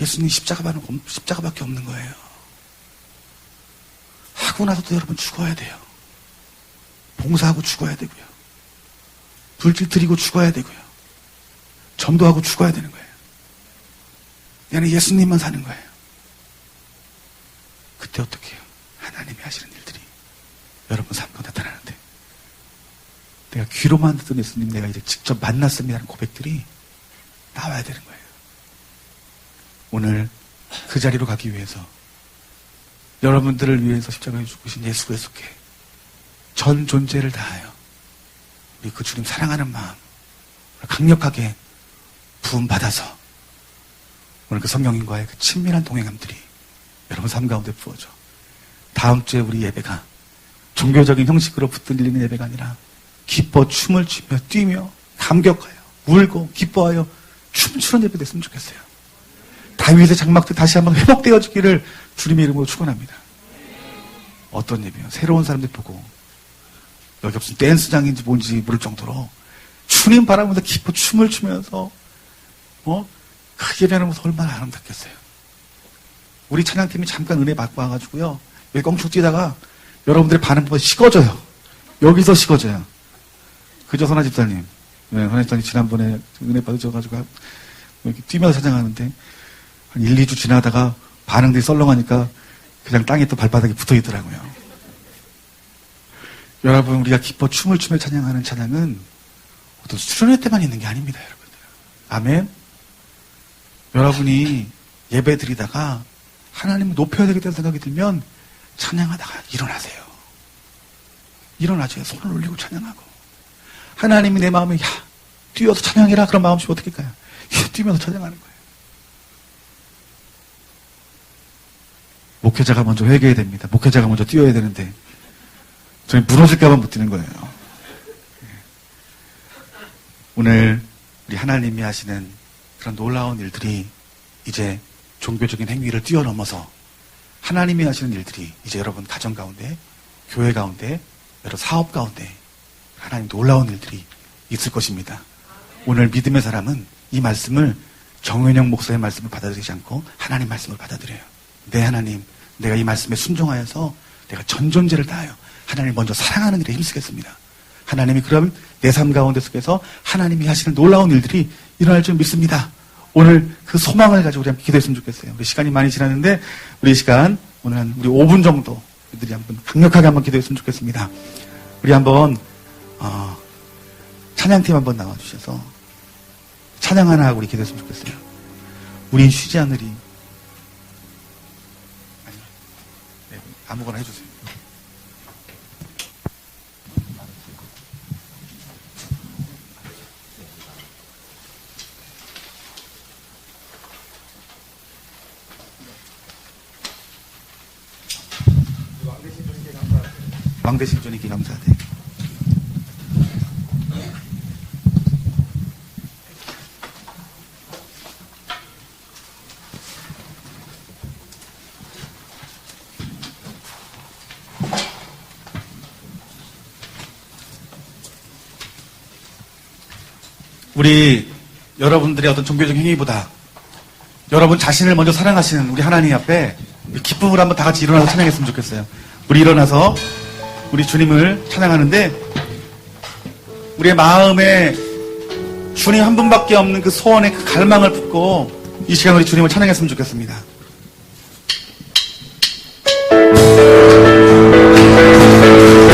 예수님 십자가밖에 없는 거예요. 하고 나서도 여러분 죽어야 돼요. 봉사하고 죽어야 되고요. 불질 드리고 죽어야 되고요. 전도하고 죽어야 되는 거예요. 얘는 예수님만 사는 거예요. 그때 어떻게 해요? 하나님이 하시는 일들이 여러분 삶 가운데 나타나는데 내가 귀로만 듣던 예수님 내가 이제 직접 만났습니다라는 고백들이 나와야 되는 거예요. 오늘 그 자리로 가기 위해서 여러분들을 위해서 십자가에 죽으신 예수 그리스도께 전 존재를 다하여 우리 그 주님 사랑하는 마음 강력하게 부음받아서 오늘 그 성령님과의 그 친밀한 동행함들이 여러분 삶 가운데 부어져 다음 주에 우리 예배가 종교적인 형식으로 붙들리는 예배가 아니라 기뻐 춤을 추며 뛰며 감격하여 울고 기뻐하여 춤추는 예배 됐으면 좋겠어요. 다윗의 장막들 다시 한번 회복되어지기를 주님의 이름으로 축원합니다. 어떤 예배요? 새로운 사람들 보고 여기 무슨 댄스장인지 뭔지 모를 정도로 주님 바라보면서 기뻐 춤을 추면서 그 예배하는 모습 얼마나 아름답겠어요. 우리 찬양팀이 잠깐 은혜 받고 와가지고요 여기 껑충 뛰다가 여러분들의 반응 보면 식어져요. 여기서 식어져요. 그죠, 선아 집사님? 네, 선아 집사님 지난번에 은혜 받으셔가지고 이렇게 뛰면서 찬양하는데 한 1, 2주 지나다가 반응들이 썰렁하니까 그냥 땅에 또 발바닥에 붙어 있더라고요. 여러분, 우리가 기뻐 춤을 추며 찬양하는 찬양은 어떤 수련회 때만 있는 게 아닙니다, 여러분들. 아멘? 여러분이 예배 드리다가 하나님을 높여야 되겠다는 생각이 들면 찬양하다가 일어나세요. 일어나줘요. 손을 올리고 찬양하고. 하나님이 내 마음에 뛰어서 찬양해라 그런 마음씨 어떻게 할까요? 뛰면서 찬양하는 거예요. 목회자가 먼저 회개해야 됩니다. 목회자가 먼저 뛰어야 되는데 저희 무너질까봐 못 뛰는 거예요. 오늘 우리 하나님이 하시는 그런 놀라운 일들이 이제 종교적인 행위를 뛰어넘어서 하나님이 하시는 일들이 이제 여러분 가정 가운데, 교회 가운데, 여러 사업 가운데 하나님 놀라운 일들이 있을 것입니다. 오늘 믿음의 사람은 이 말씀을 정은영 목사의 말씀을 받아들이지 않고 하나님 말씀을 받아들여요. 내 하나님, 내가 이 말씀에 순종하여서 내가 전 존재를 다하여 하나님을 먼저 사랑하는 일에 힘쓰겠습니다. 하나님이 그럼 내 삶 가운데 속에서 하나님이 하시는 놀라운 일들이 일어날 줄 믿습니다. 오늘 그 소망을 가지고 우리 함께 기도했으면 좋겠어요. 우리 시간이 많이 지났는데 우리 시간 오늘 한 우리 5분 정도 우리들이 한번 강력하게 한번 기도했으면 좋겠습니다. 우리 한번 찬양팀 한번 나와주셔서 찬양 하나 하고 우리 기도했으면 좋겠어요. 우린 쉬지 않으리. 아니, 네, 아무거나 해주세요. 왕대신 주님께 감사하네. 우리 여러분들의 어떤 종교적 행위보다 여러분 자신을 먼저 사랑하시는 우리 하나님 앞에 기쁨을 한번 다 같이 일어나서 찬양했으면 좋겠어요. 우리 일어나서 우리 주님을 찬양하는데 우리의 마음에 주님 한 분밖에 없는 그 소원의 그 갈망을 품고 이 시간 우리 주님을 찬양했으면 좋겠습니다.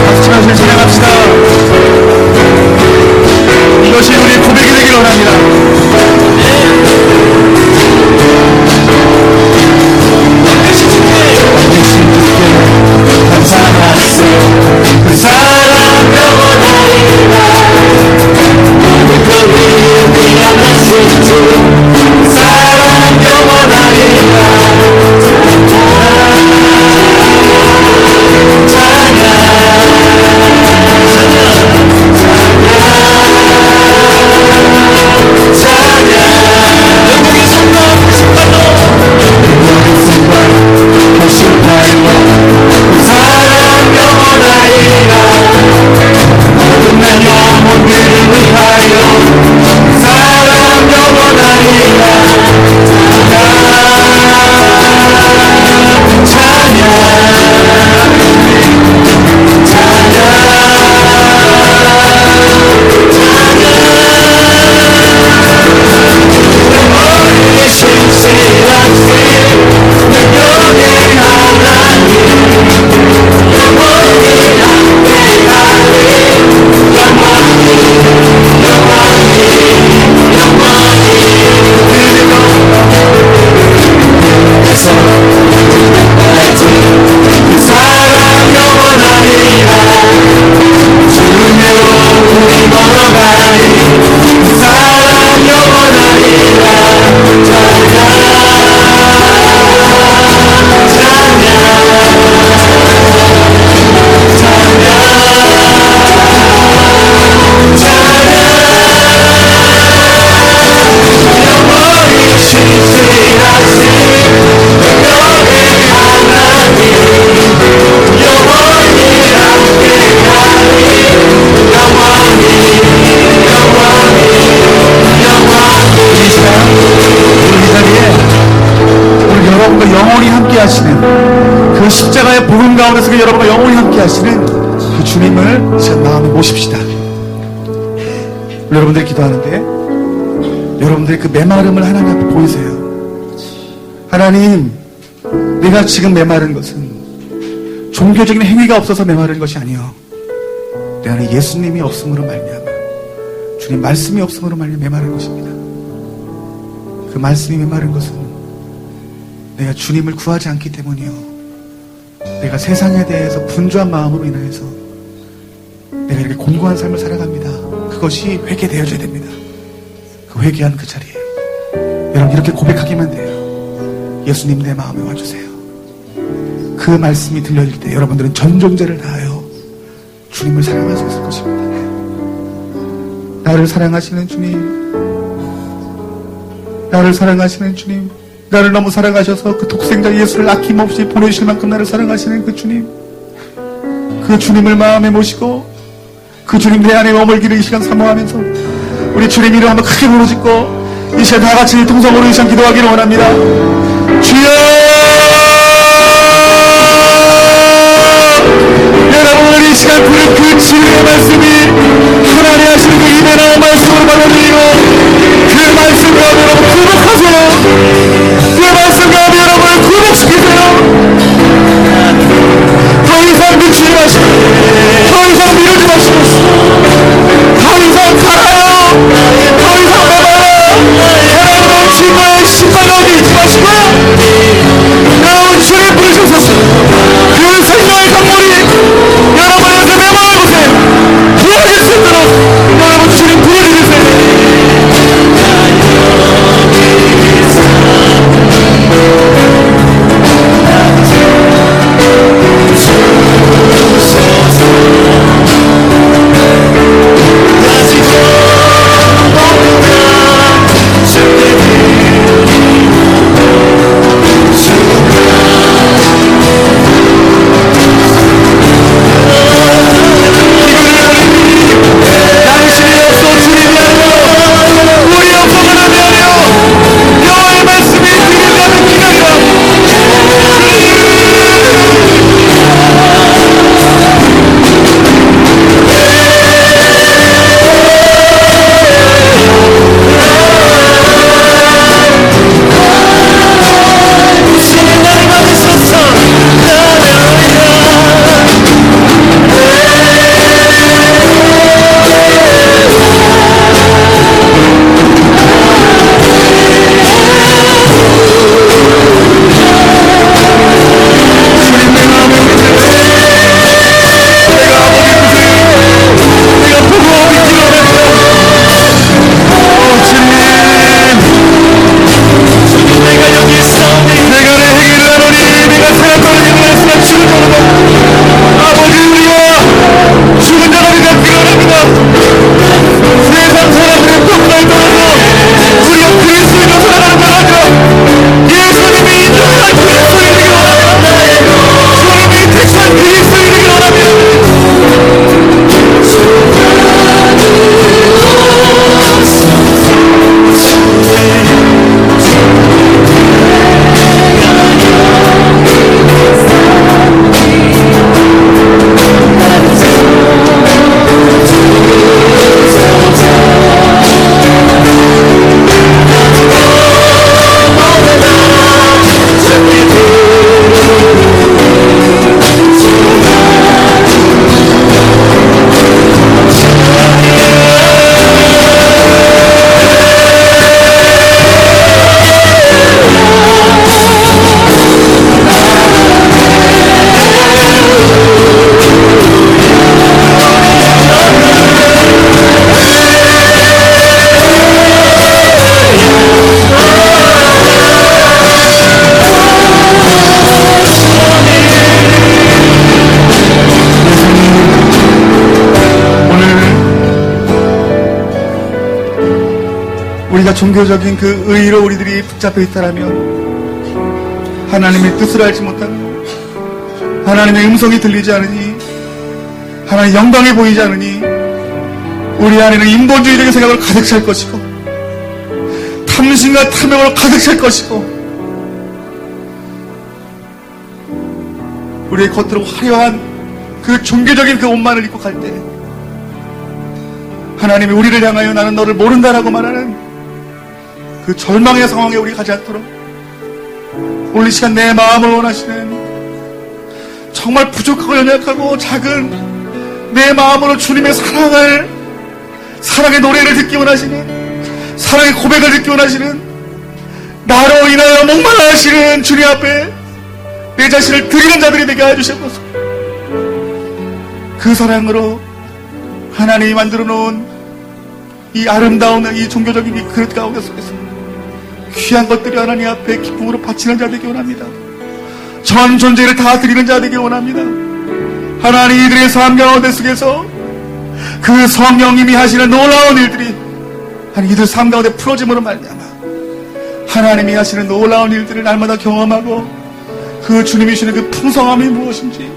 박수 치면서 찬양합시다. 이것이 가운데서 그 여러분과 영원히 함께 하시는 그 주님을 이 시간 마음에 모십시다. 여러분들이 기도하는데 여러분들의 그 메마름을 하나님 앞에 보이세요. 하나님, 내가 지금 메마른 것은 종교적인 행위가 없어서 메마른 것이 아니요, 내 안에 예수님이 없음으로 말미암아, 주님 말씀이 없음으로 말미암아 메마른 것입니다. 그 말씀이 메마른 것은 내가 주님을 구하지 않기 때문이요, 내가 세상에 대해서 분주한 마음으로 인하여서 내가 이렇게 곤고한 삶을 살아갑니다. 그것이 회개되어져야 됩니다. 그 회개한 그 자리에 여러분 이렇게 고백하기만 돼요. 예수님 내 마음에 와주세요. 그 말씀이 들려질 때 여러분들은 전 존재를 다하여 주님을 사랑할 수 있을 것입니다. 나를 사랑하시는 주님, 나를 사랑하시는 주님, 나를 너무 사랑하셔서 그 독생자 예수를 아낌없이 보내주실 만큼 나를 사랑하시는 그 주님, 그 주님을 마음에 모시고 그 주님 내 안에 머물기를 이 시간 사모하면서 우리 주님 이름 한번 크게 부르짖고 이 시간 다 같이 통성으로 이 시간 기도하기를 원합니다. 주여! 여러분 이 시간 부른 그 진리의 말씀이 하나님 하시는 그 입에 나온 말씀으로 받아들이고 그 말씀 가운데 여러분 구복하세요. 그 말씀 가운데 여러분을 구복시키세요. 더 이상 미치지 마시고 더 이상 미루지 마시고 더 이상 살아요. 더 이상 매봐요. 여러분 친구의 신발 가운데 있지 마시고 여러분 주님 부르셔서 그 생명의 강물이 여러분의 매만한 곳에 부어질 수 있도록 여러분 주님 부어주세요. 우리가 종교적인 그 의의로 우리들이 붙잡혀 있다라면 하나님의 뜻을 알지 못하고 하나님의 음성이 들리지 않으니 하나님의 영광이 보이지 않으니 우리 안에는 인본주의적인 생각으로 가득 찰 것이고 탐심과 탐욕으로 가득 찰 것이고 우리의 겉으로 화려한 그 종교적인 그 옷만을 입고 갈 때 하나님이 우리를 향하여 나는 너를 모른다라고 말하는 그 절망의 상황에 우리 가지 않도록 오늘 이 시간 내 마음을 원하시는 정말 부족하고 연약하고 작은 내 마음으로 주님의 사랑의 노래를 듣기 원하시는 사랑의 고백을 듣기 원하시는 나로 인하여 목말라하시는 주님 앞에 내 자신을 드리는 자들이 되게 해주셨소서. 그 사랑으로 하나님이 만들어 놓은 이 아름다운 이 종교적인 이 그릇 가운데 속에서 귀한 것들이 하나님 앞에 기쁨으로 바치는 자 되기 원합니다. 전 존재를 다 드리는 자 되기 원합니다. 하나님 이들의 삶 가운데 속에서 그 성령님이 하시는 놀라운 일들이 하나님 이들 삶 가운데 풀어짐으로 말미암아 하나님이 하시는 놀라운 일들을 날마다 경험하고 그 주님이 주시는 그 풍성함이 무엇인지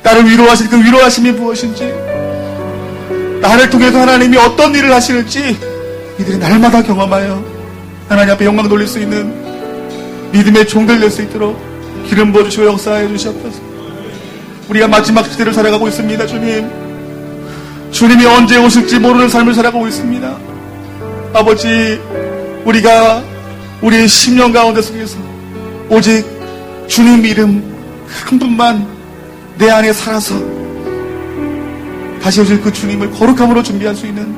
나를 위로하실 그 위로하심이 무엇인지 나를 통해서 하나님이 어떤 일을 하시는지 이들이 날마다 경험하여 하나님 앞에 영광 돌릴 수 있는 믿음의 종들 될 수 있도록 기름 부어주시고 역사해 주시옵소서. 우리가 마지막 시대를 살아가고 있습니다. 주님이 언제 오실지 모르는 삶을 살아가고 있습니다. 아버지, 우리가 우리의 심령 가운데 속에서 오직 주님 이름 한 분만 내 안에 살아서 다시 오실 그 주님을 거룩함으로 준비할 수 있는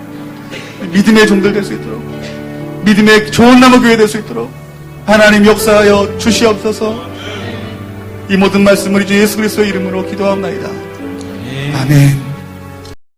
믿음의 종들 될 수 있도록 믿음의 좋은 나무 교회 될 수 있도록 하나님 역사하여 주시옵소서. 이 모든 말씀을 주 예수 그리스도의 이름으로 기도하옵나이다. 아멘.